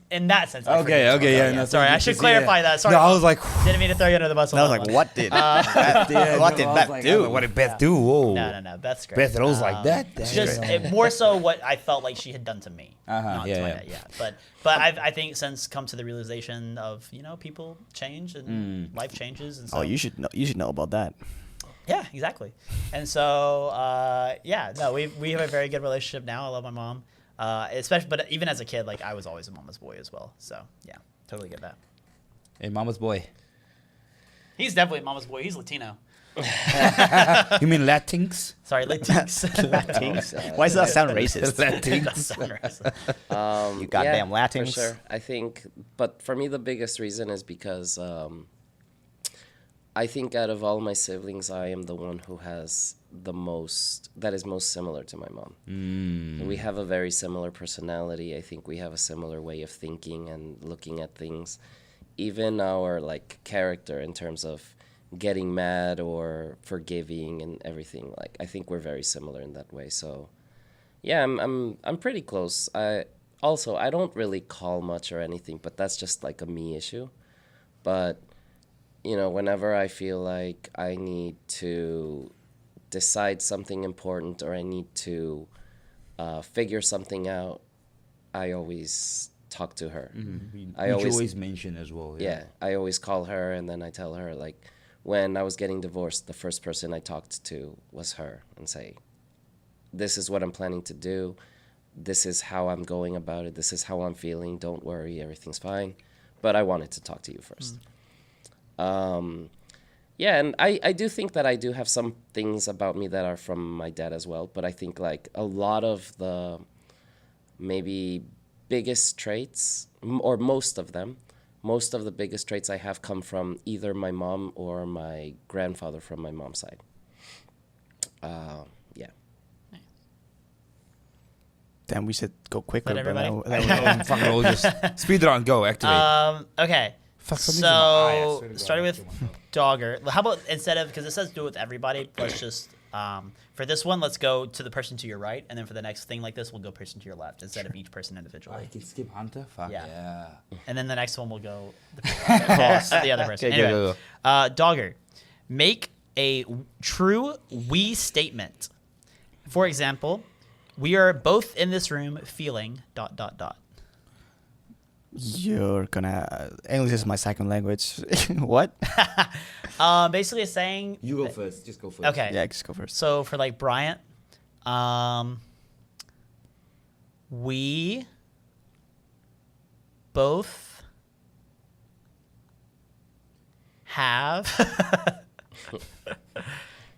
in that sense, I Okay, forgive her. okay, yeah. no, Sorry, thank I you, should 'cause, clarify yeah. that. Sorry, No, I was like, didn't mean to throw you under the bus. on I was that like, one. what did? yeah, What no, did I was Beth like, do? What did Beth do? Whoa. No. Beth's great. Beth throws like that? It's Damn. just more so what I felt like she had done to me. Uh-huh, Not yeah, to my yeah. dad, yeah. But I think since come to the realization of people change and life changes and so Oh, you should know. You should know about that. yeah, exactly. And so we have a very good relationship now. I love my mom, especially. But even as a kid, like I was always a mama's boy as well. So yeah, totally get that. Hey, mama's boy. He's definitely a mama's boy. He's Latino. You mean Latinx? Sorry, Latinx. Why does that sound racist? Latinx. You goddamn For Latins. sure. I think, but for me, the biggest reason is because I think out of all my siblings, I am the one who has that is most similar to my mom. We have a very similar personality. I think we have a similar way of thinking and looking at things. Even our like character in terms of getting mad or forgiving and everything. Like I think we're very similar in that way. So yeah, I'm pretty close. I don't really call much or anything, but that's just like a me issue. But whenever I feel like I need to decide something important or I need to figure something out, I always talk to her. I Which you always always mention as well. yeah, I always call her and then I tell her, like, when I was getting divorced, the first person I talked to was her and say, this is what I'm planning to do. This is how I'm going about it. This is how I'm feeling. Don't worry, everything's fine. But I wanted to talk to you first. Yeah, and I do think that I do have some things about me that are from my dad as well. But I think, like, a lot of the maybe biggest traits, or most of the biggest traits I have come from either my mom or my grandfather from my mom's side. Yeah. Damn, we should go quicker. Let but everybody- Fucking we'll just speed run, go, activate. Okay. Fuck, something's in my eye, I So swear to God. starting with Dogger, how about instead of, because it says do it with everybody, let's just for this one, let's go to the person to your right, and then for the next thing like this, we'll go person to your left instead of each person I individually. can skip Hunter? Fuck Yeah. yeah. And then the next one will go across to the other person. Okay, go, Anyway, go, Dogger, make a true we statement. For example, we are both in this room feeling ... You're gonna English is my second language. What? Basically it's saying You go first. Just go first. okay. Yeah, just go first. So for like Bryant, we both have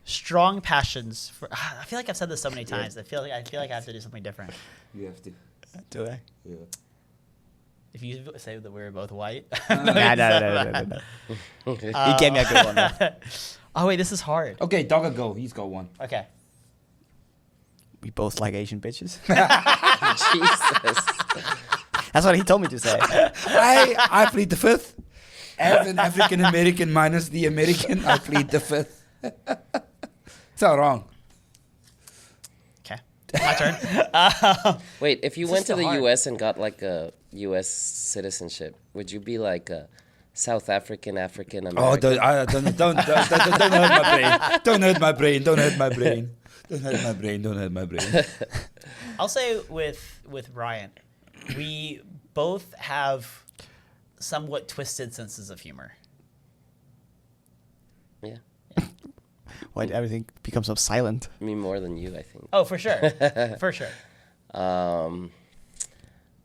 strong passions for. I feel like I've said this so many times. I feel like I have to do something different. You have to. Do I? Yeah. If you say that we're both white. No. You gave me a good one. Though. Oh wait, this is hard. Okay, Dogger go. He's got one. Okay. We both like Asian bitches. Jesus. That's what he told me to say. I plead the fifth. As an African American minus the American, I plead the fifth. It's all wrong. Okay. My turn. Wait, if you This went is to so the hard. U.S. and got like a U.S. citizenship, would you be like a South African American? Oh, don't hurt my brain. Don't hurt my brain. Don't hurt my brain. Don't hurt my brain. Don't hurt my brain. I'll say with Ryan, we both have somewhat twisted senses of humor. Yeah, Why everything becomes so silent? me more than you, I think. Oh, for sure. For sure.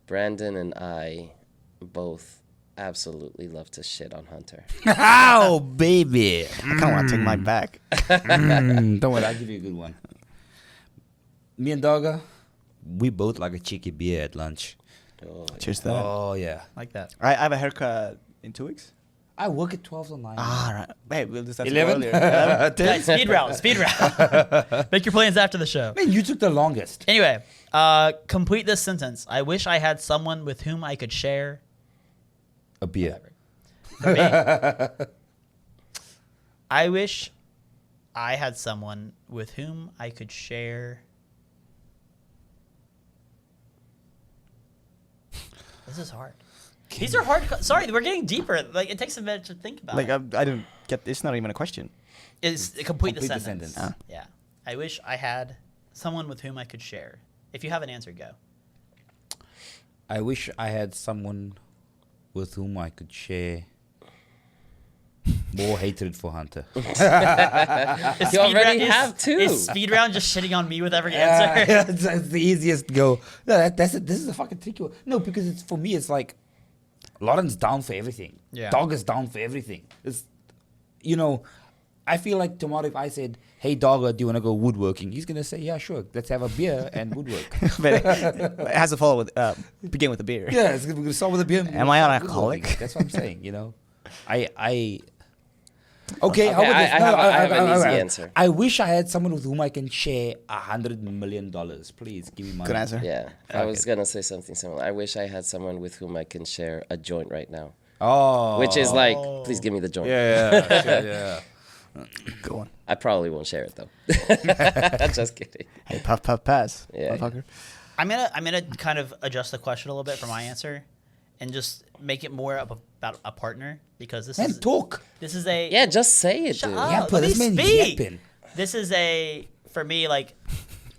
Brandon and I both absolutely love to shit on Hunter. Ow, baby. I kind of want to take mine back. Don't worry, I'll give you a good one. Me and Dogger, we both like a cheeky beer at lunch. Oh, Cheers to that. Oh, yeah. Like that. I have a haircut in 2 weeks. I work at 12 or 9. Right. Hey, we'll just have to 11? go earlier. Guys, speed round. Speed round. Make your plans after the show. Man, you took the longest. Anyway, complete this sentence. I wish I had someone with whom I could share. A beer. For me, I wish I had someone with whom I could share. This is hard. These are hard. Sorry, we're getting deeper. Like it takes a minute to think about. Like it. I don't get. It's not even a question. Is complete the Complete the sentence. sentence. Yeah. I wish I had someone with whom I could share. If you have an answer, go. I wish I had someone with whom I could share more hatred for Hunter. Is You speed already round- have two. Is speed round just shitting on me with every answer? It's the easiest go. No, that's it. This is a fucking tricky one. No, because it's for me. It's like Lauren's down for everything. Yeah. Dog is down for everything. It's, you know, I feel like tomorrow if I said, "Hey, Dogger, do you want to go woodworking?" He's gonna say, "Yeah, sure. Let's have a beer and woodwork." But it has to follow with begin with a beer. Yeah, we're gonna start with a beer. and Am I an woodworking. alcoholic? That's what I'm saying. You know, Okay, how Okay, about this? I have an easy answer. I wish I had someone with whom I can share $100 million. Please give me money. Good answer. Yeah, I was gonna say something similar. I wish I had someone with whom I can share a joint right now, Oh, which is like, please give me the joint. yeah. Good one. I probably won't share it though. Just kidding. Hey, puff, puff, pass. Yeah. Motherfucker. I'm gonna kind of adjust the question a little bit for my answer, and just make it more about a partner because this Man, is talk. this is a Yeah, just say it, Shut dude. up. Yeah, let but this me man speak. yapping. This is a for me like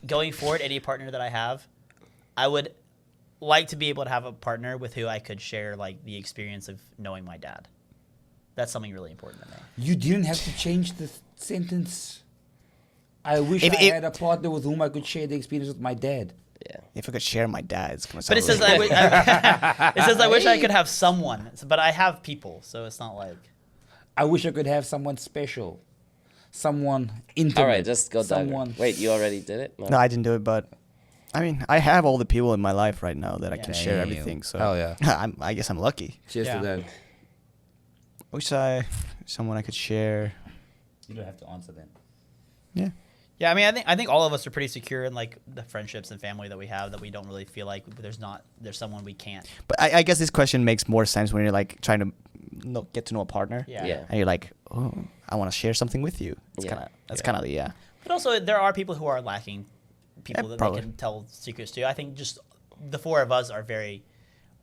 going forward. Any partner that I have, I would like to be able to have a partner with who I could share like the experience of knowing my dad. That's something really important to me. You didn't have to change the sentence. I wish If- I if- had a partner with whom I could share the experience with my dad. Yeah. If I could share my dad, it's gonna But sound it says really it says I wish I could have someone, but I have people, so it's not like. I wish I could have someone special, someone intimate. All right, just go down. someone. Wait, you already did it? No, I didn't do it, but I mean, I have all the people in my life right now that I can share Damn. everything. So Hell yeah. I guess I'm lucky. Cheers Yeah. to that. Wish someone I could share. You don't have to answer then. Yeah. Yeah, I mean, I think all of us are pretty secure in like the friendships and family that we have. That we don't really feel like there's someone we can't. But I guess this question makes more sense when you're like trying to get to know a partner. Yeah. Yeah. And you're like, oh, I want to share something with you. Yeah. That's kind of yeah. But also, there are people who are lacking people Yeah, that probably. they can tell secrets to. I think just the four of us are very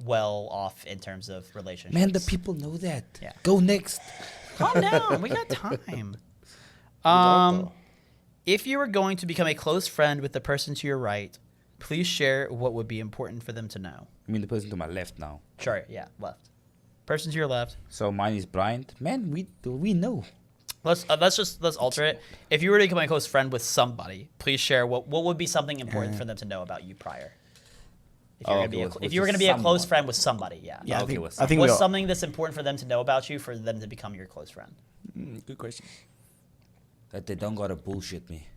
well off in terms of relationships. Man, the people know that. Yeah. Go next. Calm down. We got time. Don't If you were going to become a close friend with the person to your right, please share what would be important for them to know. I mean, the person to my left now. Sure, yeah, left. Person to your left. So mine is Bryant. Man, we know. Let's alter it. If you were to become a close friend with somebody, please share what would be something important for them to know about you prior. If you were Oh, gonna be okay, if you were with going to be a close someone. friend with somebody, yeah. Yeah, Okay, with I think What's we all, something that's important for them to know about you for them to become your close friend? good question. That they don't gotta bullshit me.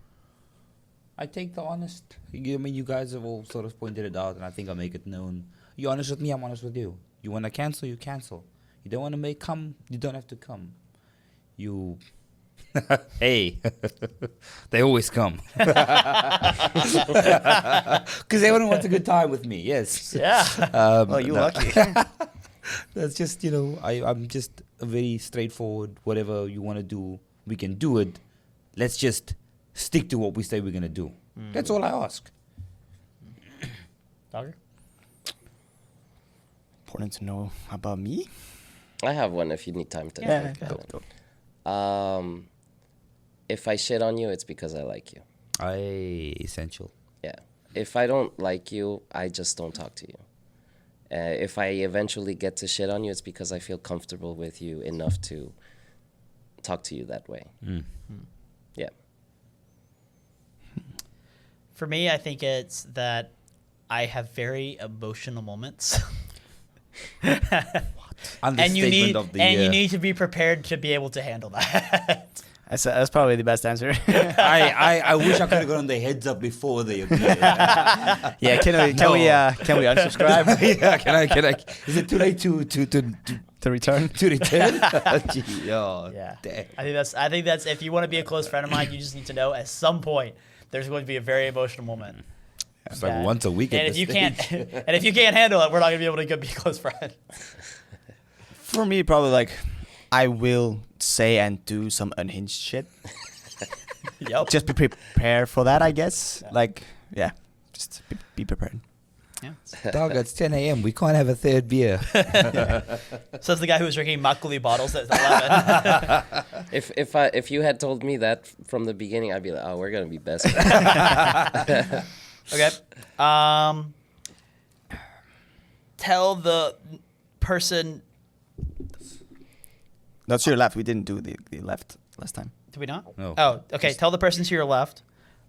I take the honest. I mean, you guys have all sort of pointed it out, and I think I'll make it known. You honest with me, I'm honest with you. You wanna cancel, you cancel. You don't wanna come, you don't have to come. You. Hey, they always come. Because everyone wants a good time with me, yes. Yeah. Oh, you no. lucky. That's just, I'm just a very straightforward, whatever you want to do, we can do it. Let's just stick to what we say we're going to do. That's all I ask. Dogger? Important to know about me. I have one if you need time to. Yeah, go. If I shit on you, it's because I like you. Essential. Yeah. If I don't like you, I just don't talk to you. If I eventually get to shit on you, it's because I feel comfortable with you enough to talk to you that way. Yeah. For me, I think it's that I have very emotional moments. And you need you need to be prepared to be able to handle that. That's probably the best answer. I wish I could have gotten the heads up before they appeared. Yeah, can we unsubscribe Yeah, can I? Is it too late to to return? to return? Gee, oh, Yeah. damn. I think that's if you want to be a close friend of mine, you just need to know at some point there's going to be a very emotional moment. It's like that- once a week. And at if this you stage. can't and if you can't handle it, we're not going to be able to be close friends. For me, probably like I will say and do some unhinged shit. Yep. Just be prepared for that, I guess. Like, yeah, just be prepared. Yeah. Dog, it's 10 a.m. We can't have a third beer. Says the guy who was drinking makgeolli bottles at 11. If you had told me that from the beginning, I'd be like, oh, we're gonna be best friends. Okay. Tell the person. That's your left. We didn't do the left last time. Did we not? No. Oh, okay. Tell the person to your left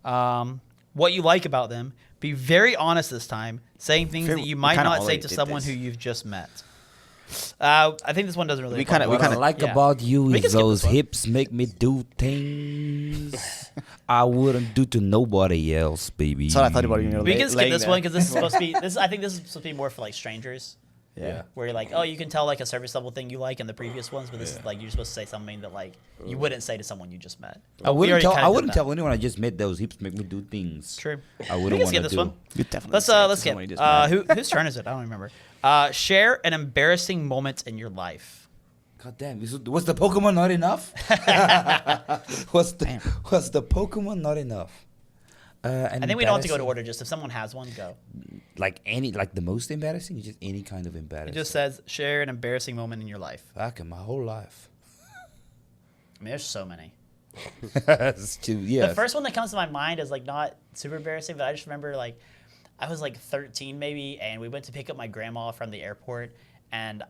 what you like about them. Be very honest this time, saying things feel that you we might kinda not say already to did someone this. who you've just met. I think this one doesn't really. We apply. kinda- What I kinda- like yeah. about you We can is skip those this one. hips make me do things I wouldn't do to nobody else, baby. That's what I thought about you. We can skip laying this there. one because this is supposed to be. I think this is supposed to be more for like strangers. Yeah. Where you're like, oh, you can tell like a service level thing you like in the previous ones, but this is like you're supposed to say something that like you wouldn't say to someone you just met. I We wouldn't already tell. kinda I did wouldn't that. tell anyone I just met. Those hips make me do things. True. I We wouldn't can want skip to this do. one. You definitely. Let's say it to skip. someone you just met. Whose turn is it? I don't remember. Share an embarrassing moment in your life. God damn! Was the Pokemon not enough? was the Pokemon not enough? I think we don't have to go to order. Just if someone has one, go. Like the most embarrassing, just any kind of embarrassing. It just says share an embarrassing moment in your life. Fuck, in my whole life. I mean, there's so many. It's too, yeah. The first one that comes to my mind is like not super embarrassing, but I just remember like I was like 13 maybe, and we went to pick up my grandma from the airport, and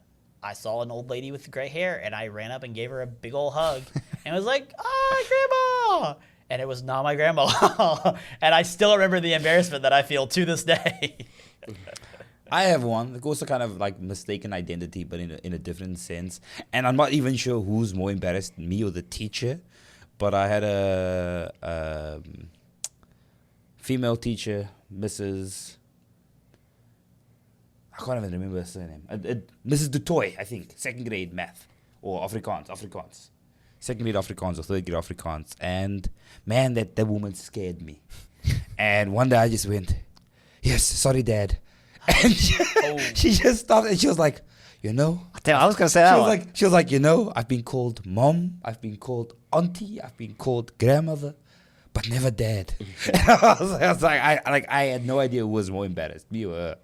I saw an old lady with gray hair, and I ran up and gave her a big old hug, and was like, "Ah, grandma!" And it was not my grandma, and I still remember the embarrassment that I feel to this day. I have one. It's also kind of like mistaken identity, but in a different sense. And I'm not even sure who's more embarrassed, me or the teacher. But I had a female teacher, Mrs. I can't even remember her surname. Mrs. Dutoy, I think. Second grade math. Or Afrikaans. Second grade Afrikaans or third grade Afrikaans. And man, that woman scared me. And one day I just went, "Yes, sorry, Dad." And she just stopped and she was like, Damn, I was gonna say that one. she was like, I've been called mom, I've been called auntie, I've been called grandmother, but never dad. I was like, I had no idea who was more embarrassed, me or her.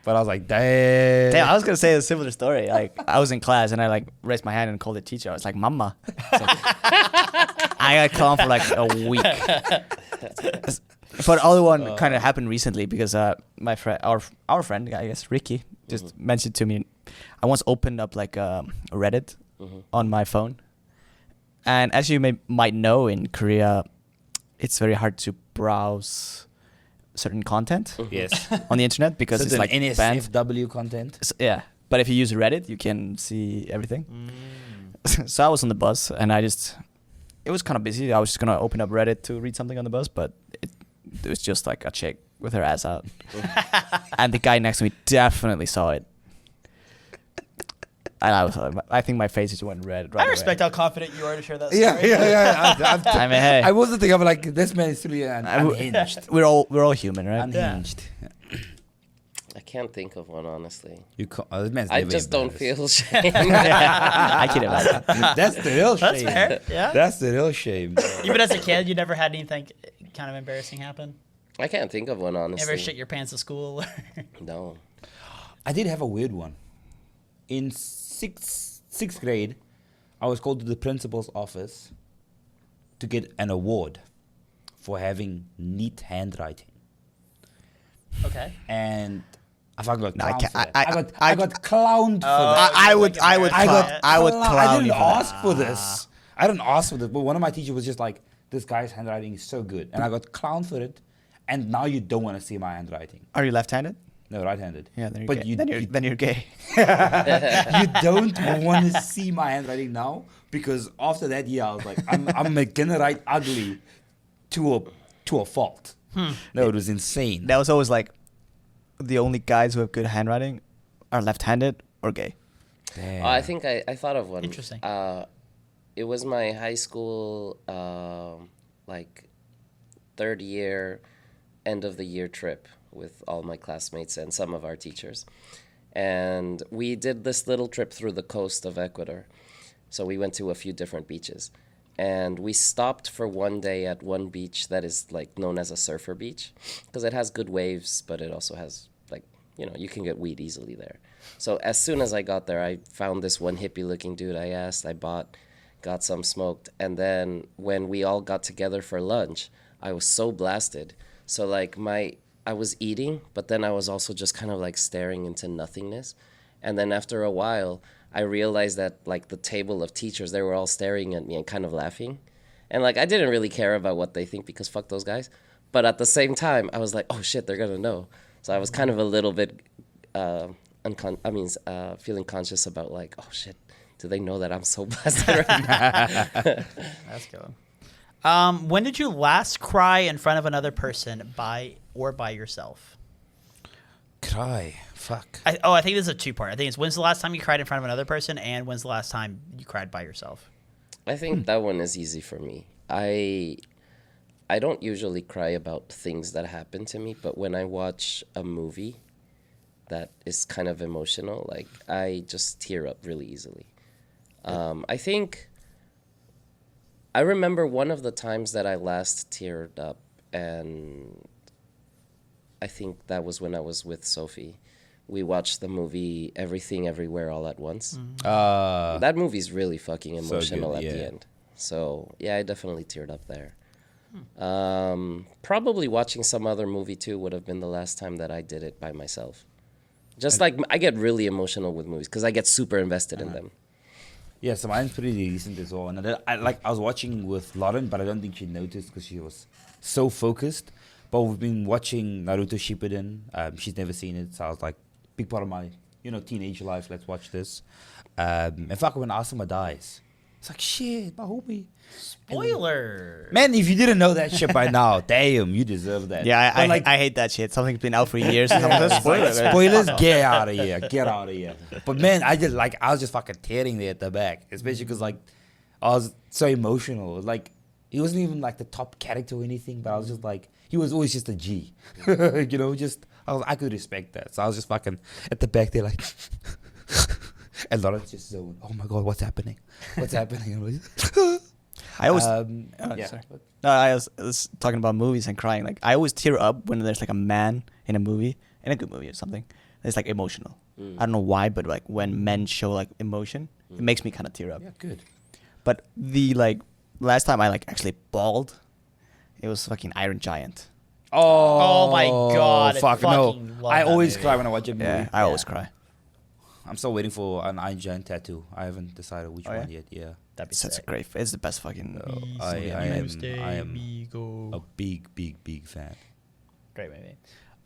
But I was like, damn. Damn, I was gonna say a similar story. Like I was in class and I like raised my hand and called the teacher. I was like, "Mama." It's like, I got clowned for like a week. But other one kind of happened recently because my friend, our friend, I guess Ricky, just mentioned to me. I once opened up like Reddit on my phone, and as you might know, in Korea, it's very hard to browse certain content Yes. on the internet because it's like banned. NSFW content. Yeah, but if you use Reddit, you can see everything. So I was on the bus, and it was kind of busy. I was just gonna open up Reddit to read something on the bus, but it was just like a chick with her ass out, and the guy next to me definitely saw it. And I think my face just went red. Right I respect how confident you are to share that story. Yeah. I mean, hey, I wasn't thinking of like this man is really unhinged. we're all human, right? Unhinged. I can't think of one, honestly. You this man's I never just don't embarrassed. feel shame. I can imagine. That's the real shame. That's fair. Yeah. That's the real shame. Even as a kid, you never had anything kind of embarrassing happen? I can't think of one, honestly. Ever shit your pants at school? No. I did have a weird one. In sixth grade, I was called to the principal's office to get an award for having neat handwriting, Okay. and I fucking got No, I clowned can't- for that. I- I got clowned for that. I would I got clown I you didn't for that. ask for this. I didn't ask for this, but one of my teachers was just like, "This guy's handwriting is so good," and I got clowned for it. And now you don't want to see my handwriting. Are you left-handed? No, right-handed. Yeah, then you're But gay. you, Then you're gay. you don't want to see my handwriting now because after that year I was like, I'm gonna write ugly to a fault. No, it was insane. That was always like the only guys who have good handwriting are left-handed or gay. Damn. Oh, I think I thought of one. Interesting. It was my high school, like, third year, end of the year trip with all my classmates and some of our teachers. And we did this little trip through the coast of Ecuador. So we went to a few different beaches. And we stopped for one day at one beach that is like known as a surfer beach because it has good waves, but it also has like, you can get weed easily there. So as soon as I got there, I found this one hippie looking dude I asked, I bought, got some smoked. And then when we all got together for lunch, I was so blasted. So like I was eating, but then I was also just kind of like staring into nothingness. And then after a while, I realized that like the table of teachers, they were all staring at me and kind of laughing. And like I didn't really care about what they think because fuck those guys. But at the same time, I was like, oh shit, they're gonna know. So I was kind of a little bit, feeling conscious about like, oh shit, do they know that I'm so blasted right now? That's good. When did you last cry in front of another person by yourself? Cry. Fuck. I think this is a two-part. I think it's when's the last time you cried in front of another person, and when's the last time you cried by yourself? I think that one is easy for me. I don't usually cry about things that happen to me, but when I watch a movie that is kind of emotional, like I just tear up really easily. I remember one of the times that I last teared up, and I think that was when I was with Sophie. We watched the movie Everything Everywhere All at Once. That movie's really fucking emotional good, at the yeah. end. So, yeah, I definitely teared up there. Probably watching some other movie, too, would have been the last time that I did it by myself. Just like, I get really emotional with movies because I get super invested in them. Yeah, so mine's pretty recent as well. And I was watching with Lauren, but I don't think she noticed because she was so focused. But we've been watching Naruto Shippuden. She's never seen it, so I was like, big part of my, teenage life. Let's watch this. In fact, when Asuma dies, it's like shit, my homie. Spoiler. Man, if you didn't know that shit by now, damn, you deserve that. Yeah, But I hate that shit. Something's been out for years. And someone says, spoiler. Spoilers, get out of here, get out of here. But man, I was just fucking tearing there at the back, especially because like I was so emotional. Like he wasn't even like the top character or anything, but I was just like he was always just a G, I could respect that. So I was just fucking at the back there like, and Lawrence just zoned. Oh my god, what's happening? What's happening? And I was like, I always. Yeah. Sorry. No, I was talking about movies and crying. Like I always tear up when there's like a man in a movie, in a good movie or something. It's like emotional. I don't know why, but like when men show like emotion, it makes me kind of tear up. Yeah, good. But the like last time I like actually bawled, it was fucking Iron Giant. Oh my God, I Fuck no! fucking love I that always movie. cry when I watch a movie. Yeah, I always cry. I'm still waiting for an Iron Giant tattoo. I haven't decided which Oh, one yeah? yet. Yeah. That'd be It's such a sick. great. It's the best fucking. I am Amigo. a big fan. Great movie.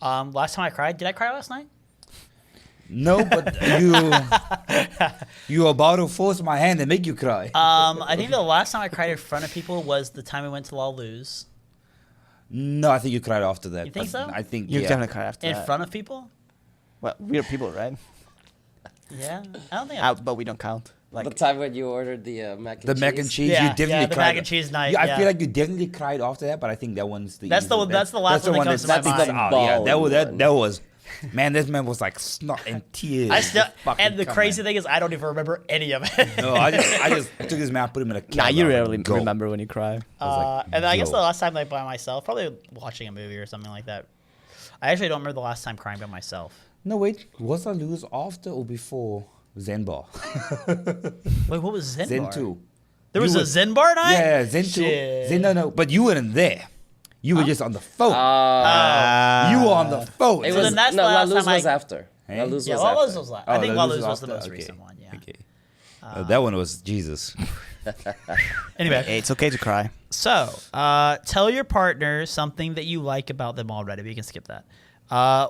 Last time I cried, did I cry last night? No, but you about to force my hand and make you cry. I think the last time I cried in front of people was the time we went to La Luz. No, I think you cried after that. You think but so? I think You yeah. definitely cry after In that. front of people? Well, we're people, right? Yeah. I don't think I... But we don't count. Like The time when you ordered the mac and The cheese. mac and cheese, Yeah, you definitely yeah, the cried. mac and cheese night, I yeah. feel like you definitely cried after that, but I think that one's the. That's the easy- one- that's the last one that comes to my sticks mind. out. Yeah, that was Balling that was. Man, this man was like snot and tears. I still, just fucking and the coming. crazy thing is, I don't even remember any of it. No, I just took his man, put him in a. nah, cab, you I was rarely like, go. remember when you cry. was like, And I guess yo. the last time like by myself, probably watching a movie or something like that. I actually don't remember the last time crying by myself. No, wait. Was I lose after or before Zen Bar? Wait, what was Zen Zen Bar? 2. There was You a were- Zen Bar night? Yeah, Zen 2. Shit. Zen, no, but you weren't there. You were just on the phone. Ah, you were on the phone. it So was then that's no, the La last Luz time was I- after. Hey? La Luz Yeah, was La after. Luz was last. Oh, I think La Luz Luz was the after? most Okay. recent one. Yeah. Okay. That one was Jesus. Anyway, Hey, it's okay to cry. so tell your partner something that you like about them already. We can skip that.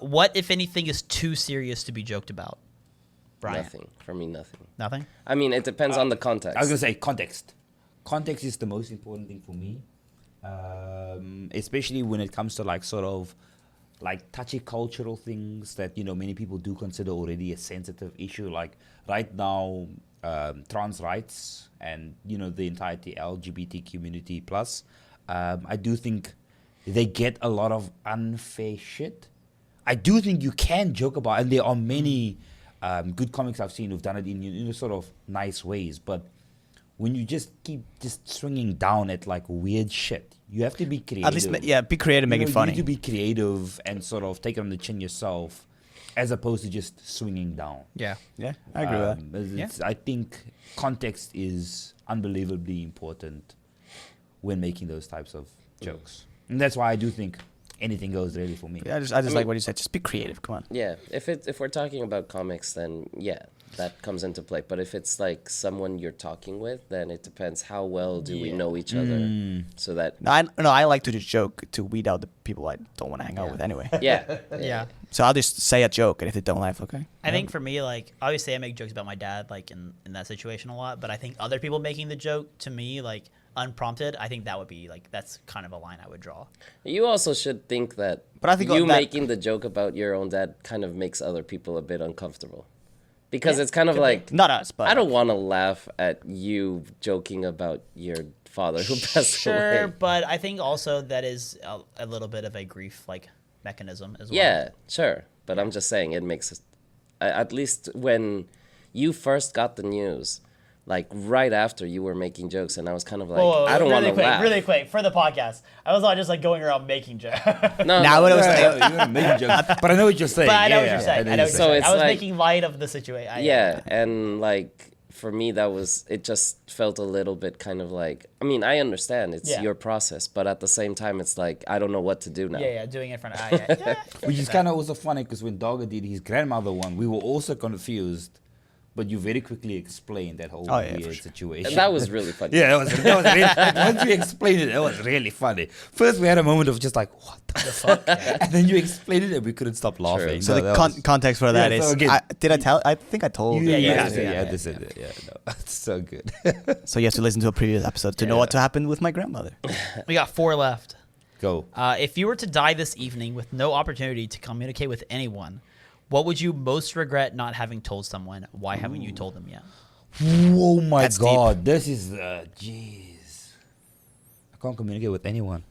What, if anything, is too serious to be joked about? Brian. Nothing for me. Nothing. Nothing. I mean, it depends on the context. I was gonna say context. Context is the most important thing for me, especially when it comes to like sort of like touchy cultural things that many people do consider already a sensitive issue. Like right now, trans rights and the entirety LGBT community plus. I do think they get a lot of unfair shit. I do think you can joke about, and there are many good comics I've seen who've done it in sort of nice ways, but when you just keep just swinging down at like weird shit, you have to be creative. At least, be creative, make it You funny. need to be creative and sort of take it on the chin yourself, as opposed to just swinging down. Yeah. Yeah, I agree with that. It's- I think context is unbelievably important when making those types of jokes, and that's why I do think anything goes really for me. Yeah, I just like what you said. Just be creative. Come on. Yeah, if we're talking about comics, then yeah, that comes into play. But if it's like someone you're talking with, then it depends how well do we know each other, so that No, I like to just joke to weed out the people I don't want to hang out with anyway. yeah, Yeah. So I'll just say a joke, and if they don't laugh, okay. I think for me, like, obviously I make jokes about my dad, like, in that situation a lot, but I think other people making the joke to me, like, unprompted, I think that would be, like, that's kind of a line I would draw. You also should think that But I think you that- making the joke about your own dad kind of makes other people a bit uncomfortable. Because it's kind of like, Not us, but I don't want to laugh at you joking about your father who passed Sure, away. but I think also that is a little bit of a grief, like, mechanism as well. Yeah, sure. But I'm just saying it makes it, at least when you first got the news, like right after you were making jokes, and I was kind of like, Whoa, I don't want to quick, laugh. really quick, for the podcast. I was not just, like, going around making jokes. No, Now what I was Yeah, you're gonna make jokes, but I know what you're saying. But I know what Yeah, you're saying. I know what you're So saying. it's I was like- making light of the situation. Yeah, and like for me, it just felt a little bit kind of like, I mean, I understand it's Yeah. your process, but at the same time, it's like, I don't know what to do now. Yeah, doing it in front of... yeah. Which is kind of also funny because when Dogger did his grandmother one, we were also confused, but you very quickly explained that whole Oh, yeah, for weird sure. situation. And that was really funny. yeah, that was really, once you explained it, that was really funny. First, we had a moment of just like, what the fuck? And then you explained it and we couldn't stop laughing. So No, the that was- context for that Yeah, is, so again- I think I told. Yeah, yeah, this is it. Yeah, no, it's so good. So you have to listen to a previous episode to know what happened with my grandmother. We got 4 left. Go. If you were to die this evening with no opportunity to communicate with anyone, what would you most regret not having told someone? Why haven't you told them yet? Oh my That's deep. god, this is jeez. I can't communicate with anyone.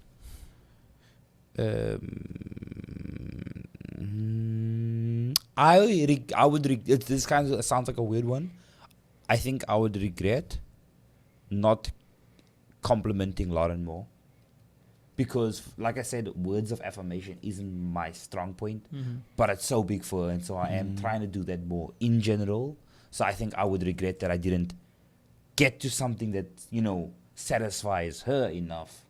I would this kind of sounds like a weird one. I think I would regret not complimenting Lauren more. Because, like I said, words of affirmation isn't my strong point, but it's so big for her, and so I am trying to do that more in general. So I think I would regret that I didn't get to something that, you know, satisfies her enough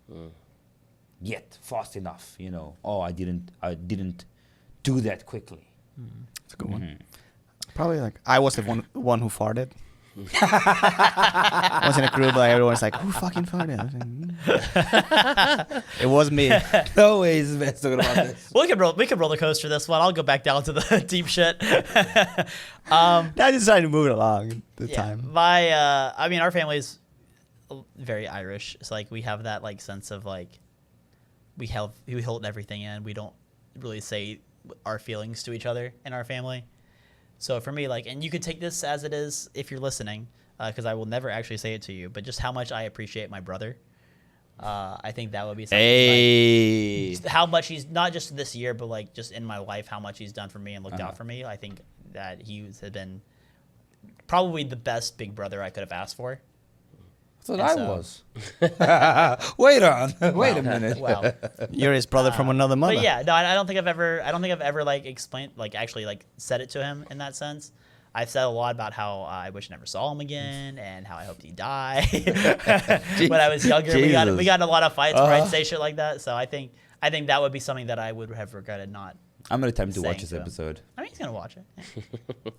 yet, fast enough, you know. Oh, I didn't do that quickly. It's a good one. Probably like I was the one who farted. I was in a group like everyone's like, who fucking farted? I was like, it was me. No ways, man. Talking about this. We can roller coaster this one. I'll go back down to the deep shit. I decided to move it along the time. I mean, our family's very Irish. It's like we have that like sense of like we hold everything in. We don't really say our feelings to each other in our family. So for me, like, and you could take this as it is if you're listening, because I will never actually say it to you, but just how much I appreciate my brother. I think that would be something. Hey. Like, how much he's not just this year, but like just in my life, how much he's done for me and looked out for me. I think that he has been probably the best big brother I could have asked for. I thought And I so- was. Wait a minute. Well, You're his brother from another mother. but yeah, no, I don't think I've ever like explained, like actually like said it to him in that sense. I've said a lot about how I wish I never saw him again and how I hoped he died. When I was younger, we got in a lot of fights where I'd say shit like that. So I think that would be something that I would have regretted not. I'm gonna attempt to watch saying this to him. episode. I mean, he's gonna watch it. Yeah.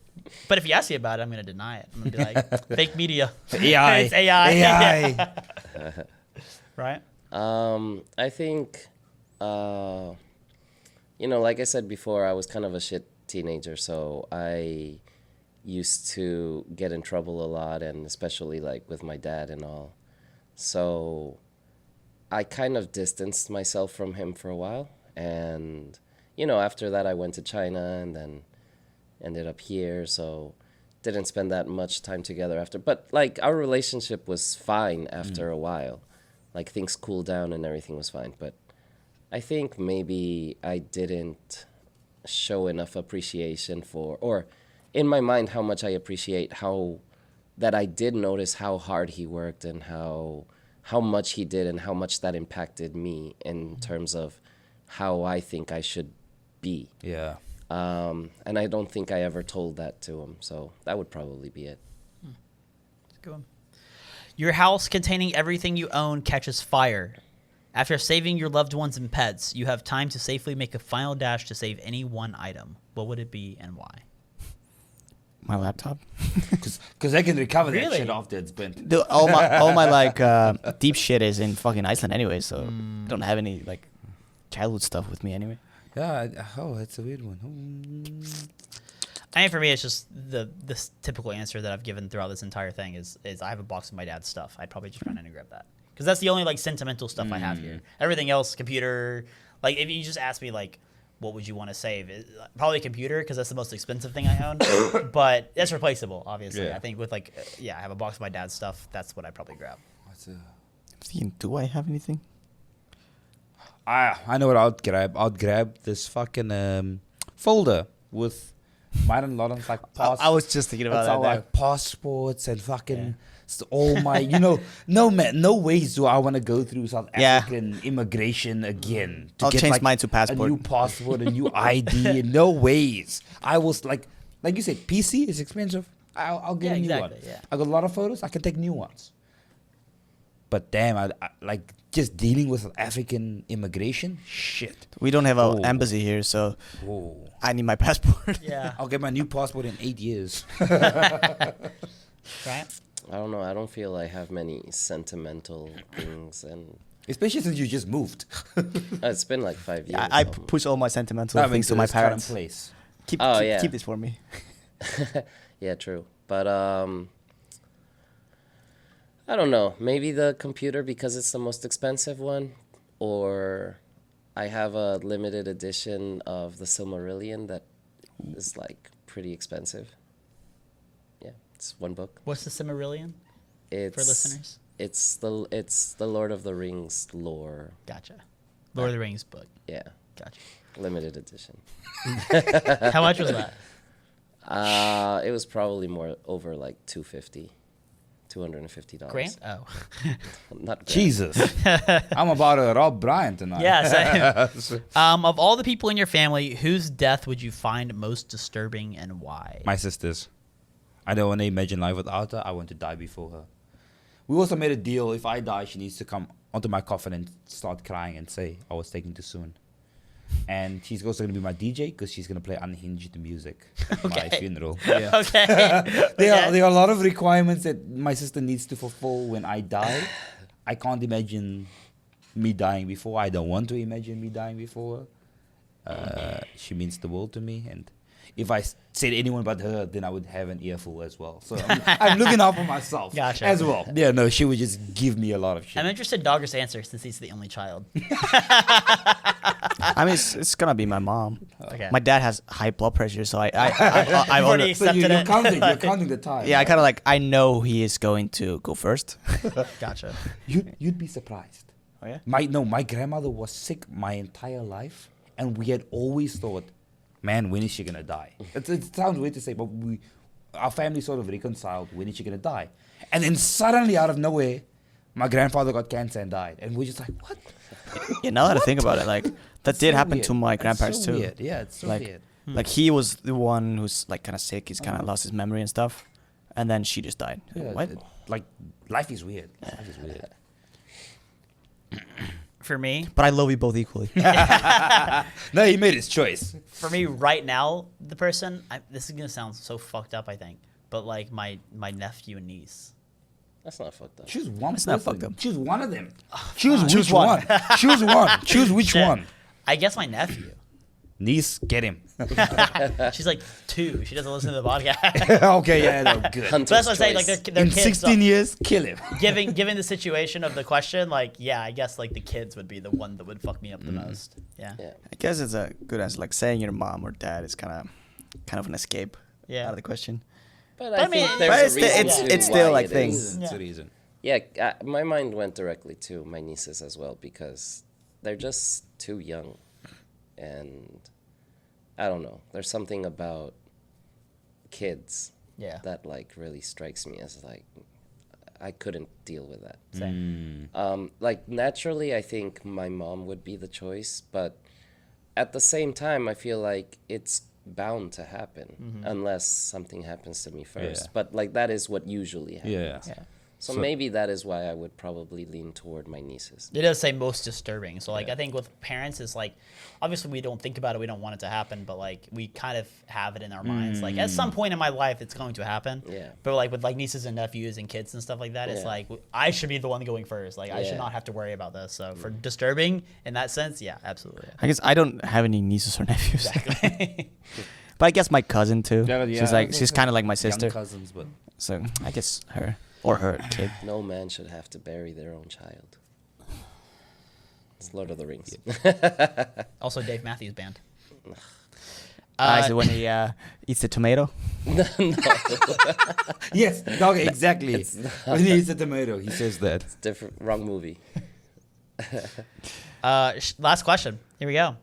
But if you ask me about it, I'm gonna deny it. I'm gonna be like, fake media. AI. It's AI. AI. Right? I think, you know, like I said before, I was kind of a shit teenager, so I used to get in trouble a lot, and especially like with my dad and all. So I kind of distanced myself from him for a while, and you know, after that I went to China and then ended up here, so didn't spend that much time together after. But like our relationship was fine after a while. Like things cooled down and everything was fine. But I think maybe I didn't show enough appreciation for, or in my mind, how much I appreciate that I did notice how hard he worked and how much he did and how much that impacted me in terms of how I think I should be. Yeah. And I don't think I ever told that to him. So that would probably be it. Good one. Your house containing everything you own catches fire. After saving your loved ones and pets, you have time to safely make a final dash to save any one item. What would it be and why? My laptop. Because they can recover that Really? shit after it's bent. Dude, all my like deep shit is in fucking Iceland anyway, so I don't have any like childhood stuff with me anyway. Yeah. Oh, that's a weird one. I mean, for me, it's just this typical answer that I've given throughout this entire thing is I have a box of my dad's stuff. I'd probably just run in and grab that because that's the only like sentimental stuff I have here. Everything else, computer. Like if you just ask me like, what would you want to save? Probably a computer because that's the most expensive thing I own. But it's replaceable, obviously. Yeah. I think with like, I have a box of my dad's stuff. That's what I'd probably grab. I'm thinking, do I have anything? I know what I'd grab. I'd grab this fucking folder with mine and Lauren's like I was just thinking about it's that. all like passports and fucking all my, you know, no ways do I want to go through South Yeah. African immigration again. To I'll get, change like, mine to passport. A new passport, a new ID. No ways. I was like you said, PC is expensive. I'll get Yeah, a new exactly, one. yeah. I got a lot of photos. I can take new ones. But damn, I like just dealing with African immigration. Shit. We don't have an Oh. embassy here, so Whoa. I need my passport. Yeah. I'll get my new passport in 8 years. Right? I don't know. I don't feel I have many sentimental things, and Especially since you just moved. it's been like 5 years. I almost. push all my sentimental I mean, things to my this current parents. place. Keep, Oh, keep, yeah. keep this for me. Yeah, true. But I don't know. Maybe the computer because it's the most expensive one, or I have a limited edition of the Silmarillion that is like pretty expensive. Yeah, it's one book. What's the Silmarillion It's for listeners? It's the Lord of the Rings lore. Gotcha. Lord of the Rings book. Yeah, Gotcha. limited edition. How much was that? It was probably more over like $250. Grant? Oh. Not Grant. Jesus. I'm about to rob Brian tonight. Yeah, same. Of all the people in your family, whose death would you find most disturbing and why? My sisters. I don't want to imagine life without her. I want to die before her. We also made a deal. If I die, she needs to come onto my coffin and start crying and say I was taken too soon. And she's also going to be my DJ because she's going to play unhinged music at my Okay. funeral. Okay. There are a lot of requirements that my sister needs to fulfill when I die. I can't imagine me dying before. I don't want to imagine me dying before her. She means the world to me. And if I said anyone but her, then I would have an earful as well. So I'm looking out for myself Gotcha. as well. Yeah, no, she would just give me a lot of shit. I'm interested in Dogger's answer since he's the only child. I mean, it's gonna be my mom. Okay. My dad has high blood pressure, so I You've already So accepted you're it. counting the time. yeah, I kind of like I know he is going to go first. Gotcha. You'd be surprised. Oh yeah. My grandmother was sick my entire life, and we had always thought, man, when is she gonna die? It sounds weird to say, but our family sort of reconciled. When is she gonna die? And then suddenly, out of nowhere, my grandfather got cancer and died, and we're just like, what? Yeah, now that I think about it, like that did So happen weird. to my That's grandparents so too. Weird. Yeah, it's so like, weird. like he was the one who's like kind of sick. He's kind of lost his memory and stuff, and then she just died. Yeah, What? like life is weird. Life is weird. For me, But I love you both equally. No, he made his choice. right now, the person, this is gonna sound so fucked up, I think, but like my nephew and niece. That's not fucked up. Choose one It's person. not fucked up. Choose one of them. Choose Choose which one. one. Choose one. Choose which Shit. one. I guess my nephew. Niece, get him. She's like 2. She doesn't listen to the podcast. Okay, yeah, no, good. But that's what I'm saying. Like Choice. they're In kids. 16 years, kill him. Given the situation of the question, like yeah, I guess like the kids would be the one that would fuck me up the most. Yeah. Yeah. I guess it's a good answer. Like saying your mom or dad is kind of an escape Yeah. out of the question. But I I mean, think but there's it's a still- reason it's- to it's still why like it things. is. That's Yeah. the reason. Yeah, my mind went directly to my nieces as well because they're just too young, and I don't know. There's something about kids Yeah. that like really strikes me as like I couldn't deal with that. Same. Like naturally, I think my mom would be the choice, but at the same time, I feel like it's bound to happen unless something happens to me first. Yeah. But like that is what usually happens. Yeah. Yeah. So So- maybe that is why I would probably lean toward my nieces. It does say most disturbing. So like I think with parents it's like obviously we don't think about it, we don't want it to happen, but like we kind of have it in our minds. Like at some point in my life it's going to happen. Yeah. But like with like nieces and nephews and kids and stuff like that, it's Yeah. like I should be the one going first. Like I should Yeah. not have to worry about this. So for disturbing in that sense, yeah, absolutely. I guess I don't have any nieces or nephews. Exactly. But I guess my cousin too. Yeah, She's kind of like my Young sister. cousins, but So I guess her or her kid. No man should have to bury their own child. It's Lord of the Rings. Also Dave Matthews Band. Is it when he eats the tomato? yes, dog, exactly. When he eats a tomato, he says that. Different, wrong movie. Last question. Here we go.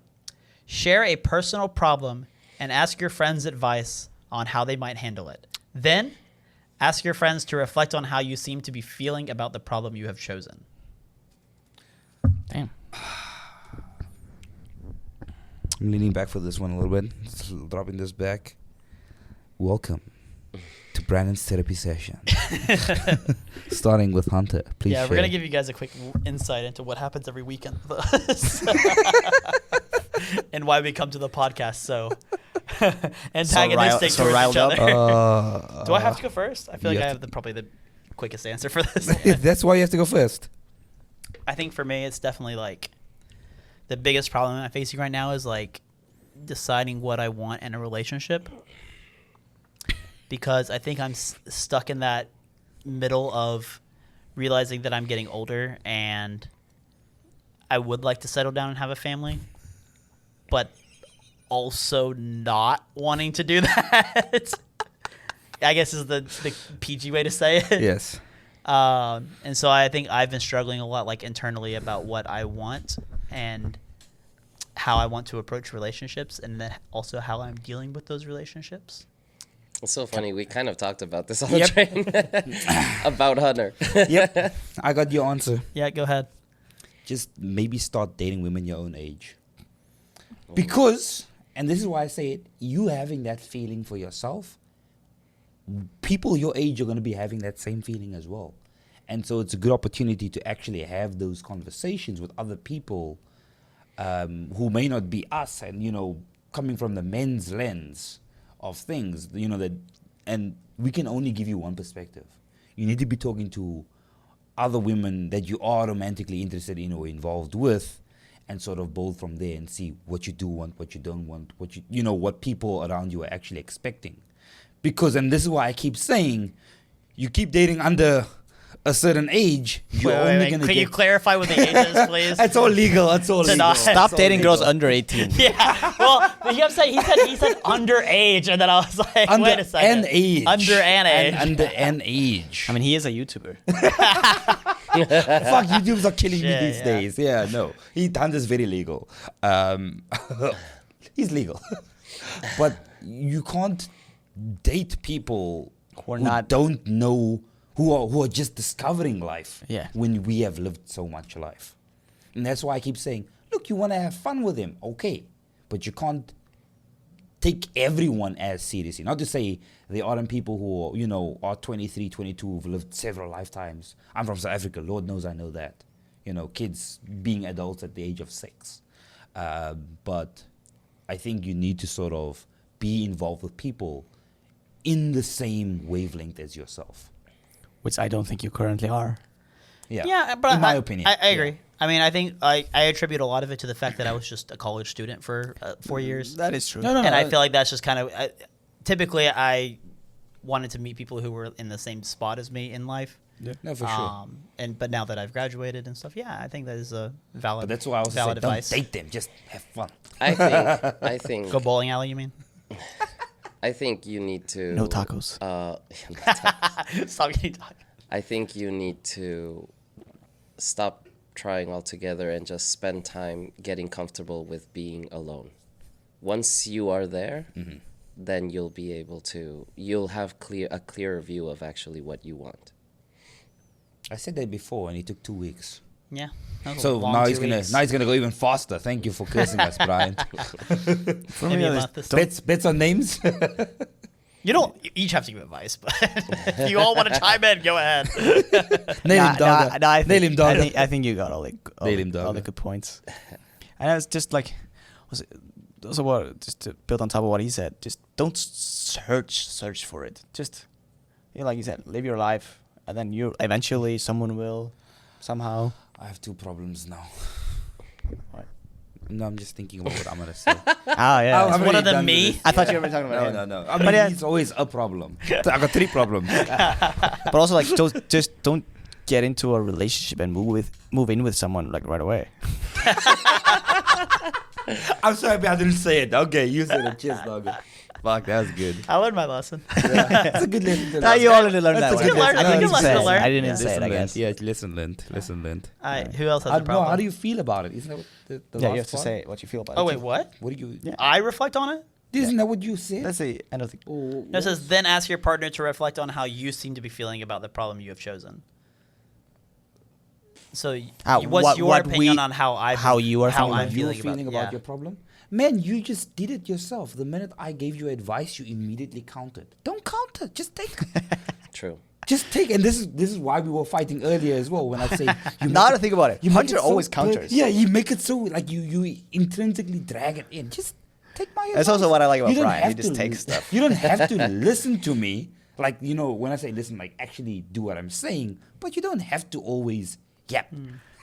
Share a personal problem and ask your friends' advice on how they might handle it. Then, ask your friends to reflect on how you seem to be feeling about the problem you have chosen. Damn. I'm leaning back for this one a little bit, just dropping this back. Welcome to Brandon's therapy session. Starting with Hunter. Please Yeah, share. we're going to give you guys a quick insight into what happens every weekend with us. And why we come to the podcast so antagonistic so towards riled each up. other. Do I have to go first? I feel like you I have have probably the quickest answer for this. That's why you have to go first. I think for me, it's definitely like the biggest problem I'm facing right now is like deciding what I want in a relationship, because I think I'm stuck in that middle of realizing that I'm getting older and I would like to settle down and have a family, but also not wanting to do that. I guess is the PG way to say it. Yes. And so I think I've been struggling a lot, like internally, about what I want and how I want to approach relationships, and then also how I'm dealing with those relationships. It's so funny. We kind of talked about this on the train about Hunter. Yep, I got your answer. Yeah, go ahead. Just maybe start dating women your own age. Because, and this is why I say it, you having that feeling for yourself, people your age are going to be having that same feeling as well. And so it's a good opportunity to actually have those conversations with other people who may not be us, and, you know, coming from the men's lens of things, you know, that, and we can only give you one perspective. You need to be talking to other women that you are romantically interested in or involved with, and sort of both from there and see what you do want, what you don't want, what you know, what people around you are actually expecting. Because, and this is why I keep saying, you keep dating under a certain age, you're only going to Can get... you clarify what the age is, please? It's all legal. It's all To legal. not- Stop It's all dating girls legal. under 18. Yeah. Well, he said underage, and then I was like, Under wait a second. an age. Under an age. Under an age. I mean, he is a YouTuber. Fuck, YouTubers are killing me Yeah, these yeah. days. Yeah, no. Hunter's very legal. He's legal. But you can't date people Who are who not- don't know, who are just discovering life. Yeah. When we have lived so much life. And that's why I keep saying, look, you want to have fun with him, okay. But you can't take everyone as seriously. Not to say there aren't people who are, you know, are 23, 22, who've lived several lifetimes. I'm from South Africa. Lord knows I know that. You know, kids being adults at the age of 6. But I think you need to sort of be involved with people in the same wavelength as yourself. Which I don't think you currently are. Yeah, Yeah, but in my opinion. I agree. Yeah. I mean, I think I attribute a lot of it to the fact that I was just a college student for 4 years. That is true. No, no, And no. I feel like that's just kind of typically I wanted to meet people who were in the same spot as me in life. No, for sure. But now that I've graduated and stuff, yeah, I think that is a valid. But that's why I was saying, valid don't advice. date them. Just have fun. I think Go bowling alley, you mean? I think you need to No tacos. Stop getting talk. I think you need to stop trying altogether and just spend time getting comfortable with being alone. Once you are there, then you'll have a clearer view of actually what you want. I said that before, and it took 2 weeks. Yeah. that was a So long now 2 he's weeks. gonna go even faster. Thank you for cursing us, Brian. For Maybe me, a there's- month this Bets on names. You don't each have to give advice, but if you all want to chime in, go ahead. Nail him, dog. I think, Nail him, dog. I think you got all Nail him, all dog. the good points. And it's just like, also what, just to build on top of what he said, just don't search for it. Just, you know, like you said, live your life, and then you eventually someone will somehow. I have 2 problems now. What? No, I'm just thinking about what I'm gonna say. Ah, yeah. I'm one already of them done with me? this. I thought you were talking about No, him. no, no. I But mean, yeah. it's always a problem. I got 3 problems. But also, like, don't get into a relationship and move in with someone like right away. I'm so happy I didn't say it. Okay, you said it. Cheers, dog. Fuck, that was good. I learned my lesson. That's a good lesson to Nah, learn. you already learned That's that a one. good lesson. I That's a didn't good say lesson it. to learn. I didn't Yeah. say it, I Lesson guess. learned. Yeah, lesson learned. All right, who else has I a don't problem? know. How do you feel about it? Isn't that what the Yeah, last you have to part? say what you feel about Oh it. wait, what? What do you? Yeah. I reflect on it. Isn't that what you said? That's the end of the. Oh, No, it says then ask your partner to reflect on how you seem to be feeling about the problem you have chosen. So, what's your opinion on how you are how feeling I'm about- you're feeling, feeling about yeah. your problem? Man, you just did it yourself. The minute I gave you advice, you immediately countered. Don't counter. Just take. True. Just take. And this is why we were fighting earlier as well. When I say you Now make to think about it, you make Hunter so always per- counters. Yeah, you make it so like you intrinsically drag it in. Just take my advice. That's also what I like about You don't Brian. He have just to takes li- stuff. You don't have to listen to me. Like, you know, when I say listen, like actually do what I'm saying. But you don't have to always yap.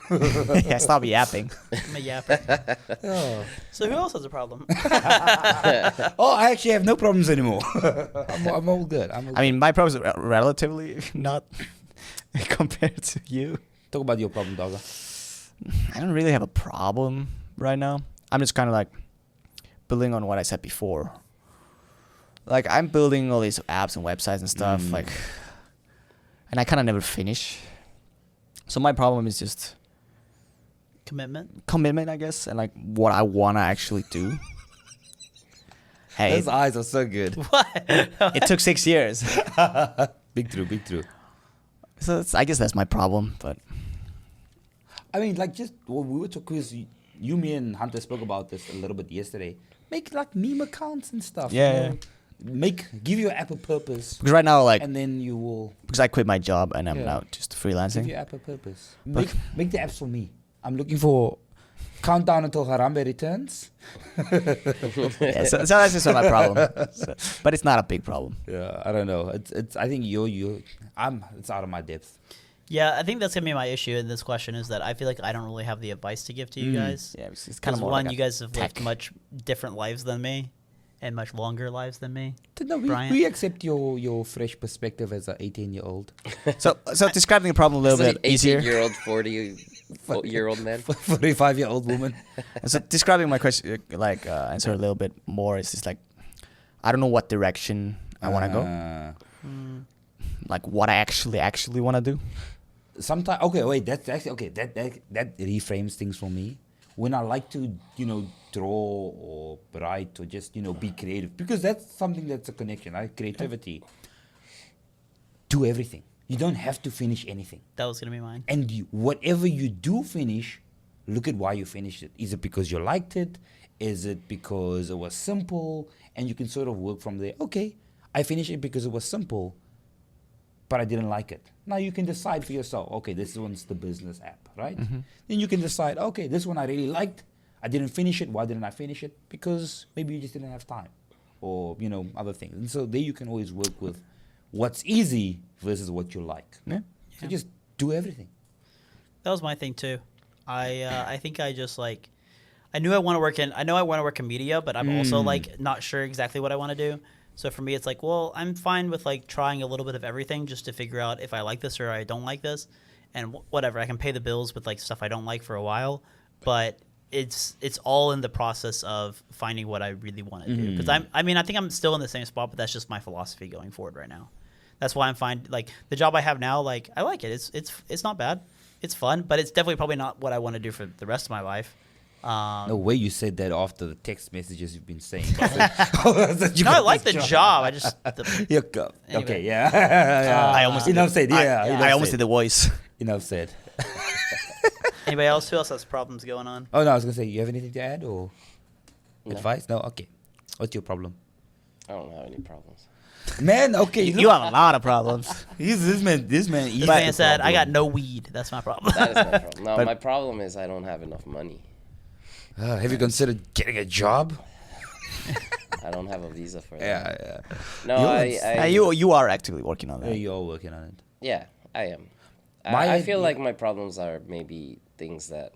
Yeah, stop yapping. I'm a yapper. Oh. So who else has a problem? Oh, I actually have no problems anymore. I'm all good. I mean, my problems are relatively not compared to you. talk about your problem, dogger. I don't really have a problem right now. I'm just kind of like building on what I said before. Like, I'm building all these apps and websites and stuff, like, and I kind of never finish. So my problem is just Commitment. commitment, I guess, and like what I want to actually do. Hey, Those eyes are so good. What? it took 6 years. Big true, big true. So I guess that's my problem. But I mean, like, just what we were talking, because you, me, and Hunter spoke about this a little bit yesterday. Make like meme accounts and stuff. Yeah, Give your app a purpose, because right now, like, and then you will because I quit my job and I'm Yeah. now just give freelancing. your app a purpose. But- Make the apps for me. I'm looking for countdown until Harambe returns. Yeah, so that's just my problem. So, but it's not a big problem. Yeah, I don't know. It's. I think it's out of my depth. Yeah, I think that's gonna be my issue in this question is that I feel like I don't really have the advice to give to you guys. Yeah, it's kind Because of more one, like you guys have lived tech. much different lives than me, and much longer lives than me. No, Brian? we accept your fresh perspective as an 18-year-old. So describing the problem a little It's an bit easier. 18-year-old, 40-year-old man. 45-year-old woman. So describing my question, answer a little bit more is just like, I don't know what direction I want to go. Like what I actually want to do. Sometimes, okay, wait. That's actually okay. That reframes things for me. When I like to, draw or write or just, be creative, because that's something that's a connection. Right? Creativity. Do everything. You don't have to finish anything. That was gonna be mine. And whatever you do finish, look at why you finished it. Is it because you liked it? Is it because it was simple? And you can sort of work from there. Okay, I finished it because it was simple, but I didn't like it. Now you can decide for yourself, okay, this one's the business app, right? Then you can decide, okay, this one I really liked. I didn't finish it. Why didn't I finish it? Because maybe you just didn't have time or, other things. And so there you can always work with what's easy versus what you like. Yeah. So just do everything. That was my thing too. I think I just like I know I want to work in media, but I'm also like not sure exactly what I want to do. So for me, it's like, well, I'm fine with like trying a little bit of everything just to figure out if I like this or I don't like this, and whatever. I can pay the bills with like stuff I don't like for a while, but it's all in the process of finding what I really want to do. Because I think I'm still in the same spot, but that's just my philosophy going forward right now. That's why I'm fine. Like the job I have now, like I like it. It's not bad. It's fun, but it's definitely probably not what I want to do for the rest of my life. No way you said that after the text messages you've been saying. No, I like the job. I just Okay, Anyway. yeah. I almost enough said. Yeah, I almost did the voice. Enough said. anybody else? Who else has problems going on? Oh no, I was gonna say, you have anything to add or No. advice? No. Okay. What's your problem, I don't have any problems. man? Okay, You have a lot of problems. this man. This This man said, "I got no weed. That's my problem." That is my problem. No, But- my problem is I don't have enough money. Have you considered getting a job? I don't have a visa for that. Yeah. No, You You are actively working on Yeah, that. you're all working on it. Yeah, I am. My I feel idea- like my problems are maybe things that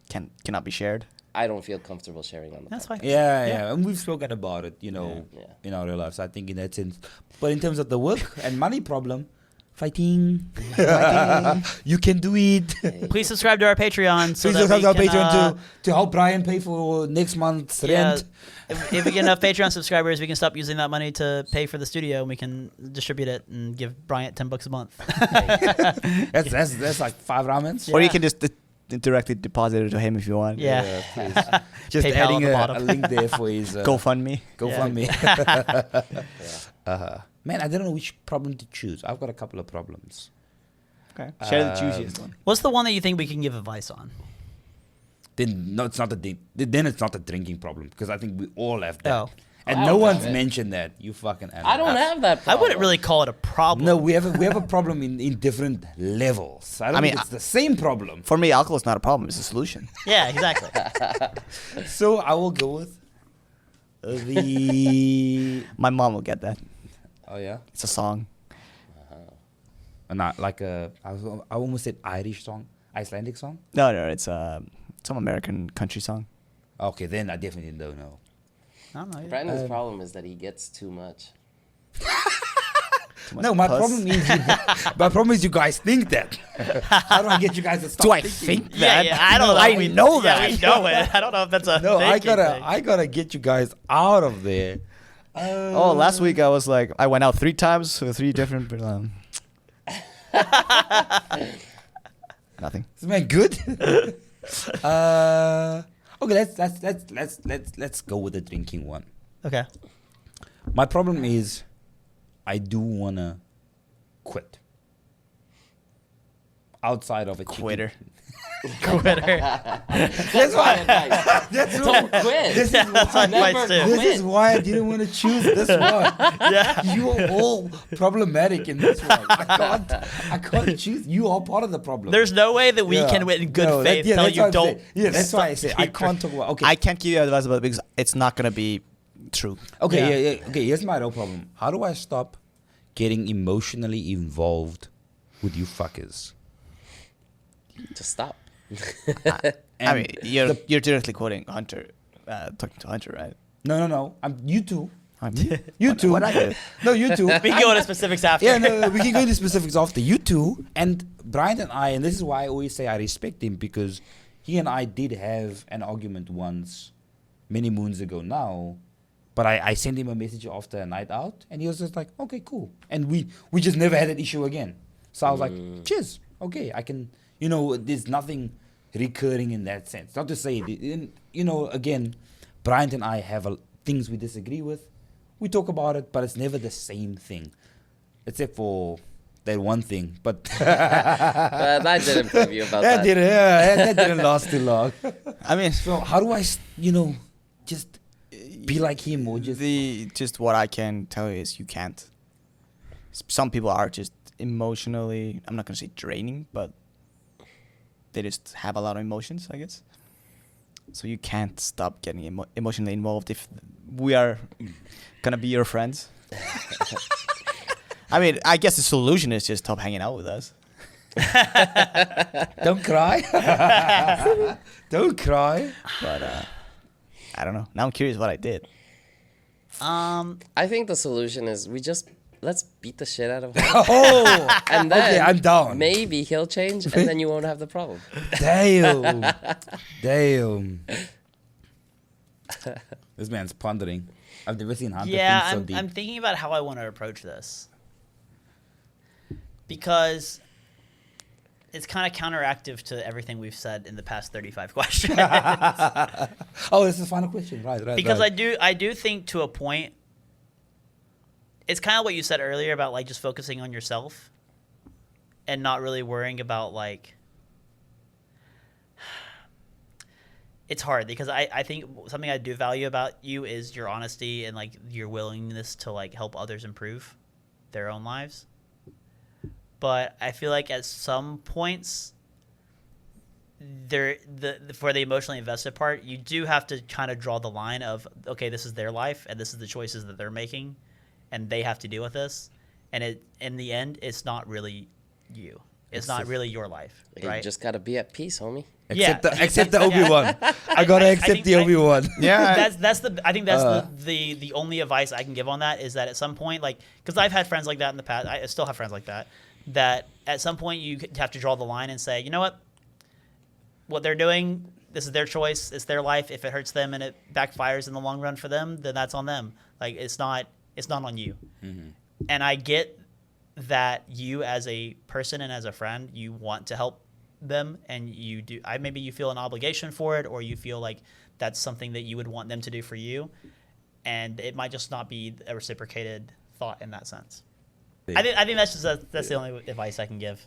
Cannot be shared. I don't feel comfortable sharing on the That's podcast. fine. Yeah, and we've spoken about it, Yeah. in our real lives. I think in that sense, but in terms of the work and money problem, fighting. You can do it. Please subscribe to our Patreon. So Please that subscribe to our we can, Patreon to help Brian pay for next month's rent. If we get enough Patreon subscribers, we can stop using that money to pay for the studio, and we can distribute it and give Bryant $10 a month. That's like 5 ramens. Or Yeah. you can just directly deposit it to him if you want. Yeah. please. Just PayPal adding on the a bottom. link there for his GoFundMe. GoFundMe. Yeah. Man, I don't know which problem to choose. I've got a couple of problems. Okay. Share the juiciest one. What's the one that you think we can give advice on? Then no, it's not then it's not a drinking problem, because I think we all have that. Oh. And I no don't one's have it. mentioned that. You fucking animal. I don't have that I problem. wouldn't really call it a problem. No, we have a problem in different levels. I don't mean, think it's the same problem. For me, alcohol is not a problem. It's a solution. Yeah, exactly. So I will go with the. My mom will get that. Oh yeah. It's a song. Not like I almost said Irish song, Icelandic song. No, it's some American country song. Okay, then I definitely don't know. I don't know. Brandon's problem is that he gets too much. Too much No, my pus. problem is you guys think that. How do I get you guys to stop? Do I thinking? think Yeah, that? yeah, I don't know. I know Yeah, that. we know it. I don't know if that's a No, I thinking thing. gotta get you guys out of there. Oh, last week I was like, I went out 3 times with 3 different. Nothing. Is man good? Okay, let's go with the drinking one. Okay. My problem is, I do wanna quit. Outside of a chicken- Quitter. Quitter. That's why. That's Don't quit. This is why. Never quit. This is why I didn't want to choose this one. Yeah. You are all problematic in this one. I can't choose. You are part of the problem. There's no way that we Yeah. can, in good No, faith, yeah, tell that's you why I'm don't. saying- Yeah, that's why I say I suck can't talk about. Okay. I can't give you advice about it because it's not gonna be true. Okay, Yeah. yeah. Okay, here's my real problem. How do I stop getting emotionally involved with you fuckers? Just stop. I And mean, you're directly quoting Hunter, talking to Hunter, right? no. I'm you two. Me? You two. What I do? No, you two. We can go into specifics after. Yeah, no, we can go into specifics after. You two and Brian and I, and this is why I always say I respect him, because he and I did have an argument once, many moons ago now. But I sent him a message after a night out, and he was just like, okay, cool. And we just never had that issue again. So I was like, cheers. Okay, I can, there's nothing recurring in that sense. Not to say, again, Brian and I have things we disagree with. We talk about it, but it's never the same thing. Except for that one thing. But I didn't preview about that. that didn't last too long. I mean, So how do I, just be like him, or just what I can tell you is you can't. Some people are just emotionally, I'm not gonna say draining, but they just have a lot of emotions, I guess. So you can't stop getting emotionally involved if we are gonna be your friends. I mean, I guess the solution is just stop hanging out with us. Don't cry. Don't cry. But I don't know. Now I'm curious what I did. I think the solution is let's beat the shit out of him. Oh, And then okay, I'm down. maybe he'll change, and then you won't have the problem. Damn. Damn. This man's pondering. I've never seen Hunter Yeah, think so deep. I'm thinking about how I want to approach this. Because it's kind of counteractive to everything we've said in the past 35 questions. Oh, this is the final question. Right. Because right. I do think to a point, it's kind of what you said earlier about like just focusing on yourself and not really worrying about like, it's hard because I think something I do value about you is your honesty and like your willingness to like help others improve their own lives. But I feel like at some points, for the emotionally invested part, you do have to kind of draw the line of, okay, this is their life and this is the choices that they're making, and they have to deal with this. And in the end, it's not really you. It's not really your life, You right? just gotta be at peace, homie. Accept the Obi-Wan. I gotta accept the Obi-Wan. Yeah. I think that's the only advice I can give on that is that at some point, like, because I've had friends like that in the past, I still have friends like that at some point you have to draw the line and say, you know what they're doing, this is their choice, it's their life. If it hurts them and it backfires in the long run for them, then that's on them. Like, it's not on you. Mm-hmm. And I get that you as a person and as a friend, you want to help them, and you do. Maybe you feel an obligation for it, or you feel like that's something that you would want them to do for you, and it might just not be a reciprocated thought in that sense. I think that's the only advice I can give,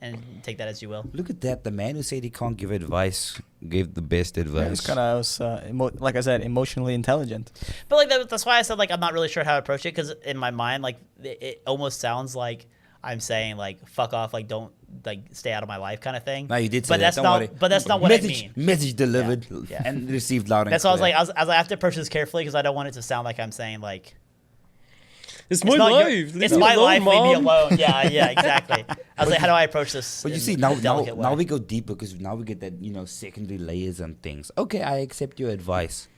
and take that as you will. Look at that. The man who said he can't give advice gave the best advice. It's kind of, like I said, emotionally intelligent. But like that's why I said like I'm not really sure how to approach it, because in my mind like it almost sounds like I'm saying like fuck off, like don't like stay out of my life kind of thing. No, you did say but that. that's Don't not. worry. But that's not what I mean. Message delivered Yeah. and received loud and That's why I was clear. like, I have to approach this carefully because I don't want it to sound like I'm saying like It's it's not it's my life. Leave me alone. Yeah, exactly. I was like, how do I approach this? But you in see, a now delicate way? we go deeper, because now we get that, secondary layers and things. Okay, I accept your advice.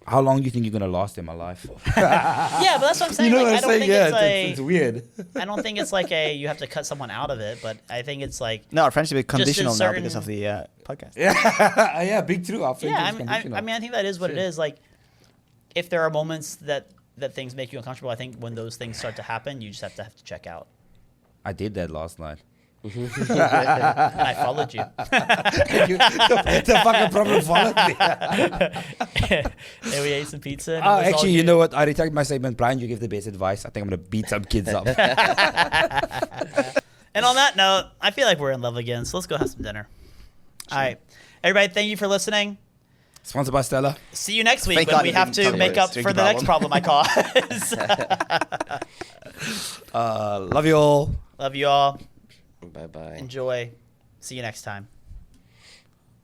How long do you think you're gonna last in my life? Yeah, but that's what I'm saying. Like, I don't think it's weird. I don't think it's like you have to cut someone out of it, but I think it's like No, our friendship is conditional now certain- because of the podcast. Yeah, big true. Our yeah. friendship's I mean, I think that is what it is. Like, if there are moments that things make you uncomfortable, I think when those things start to happen, you just have to check out. I did that last night. And I followed you. the fucking problem followed me. And we ate some pizza. And Oh, it was all actually, you good. know what? I retract my statement. Brian, you give the best advice. I think I'm gonna beat some kids up. And on that note, I feel like we're in love again. So let's go have some dinner. All right, everybody. Thank you for listening. Sponsored by Stella. See you next week Thank when God we you have didn't to tell make me up this for the next problem I caused. Love you all. Love you all. Bye bye. Enjoy. See you next time.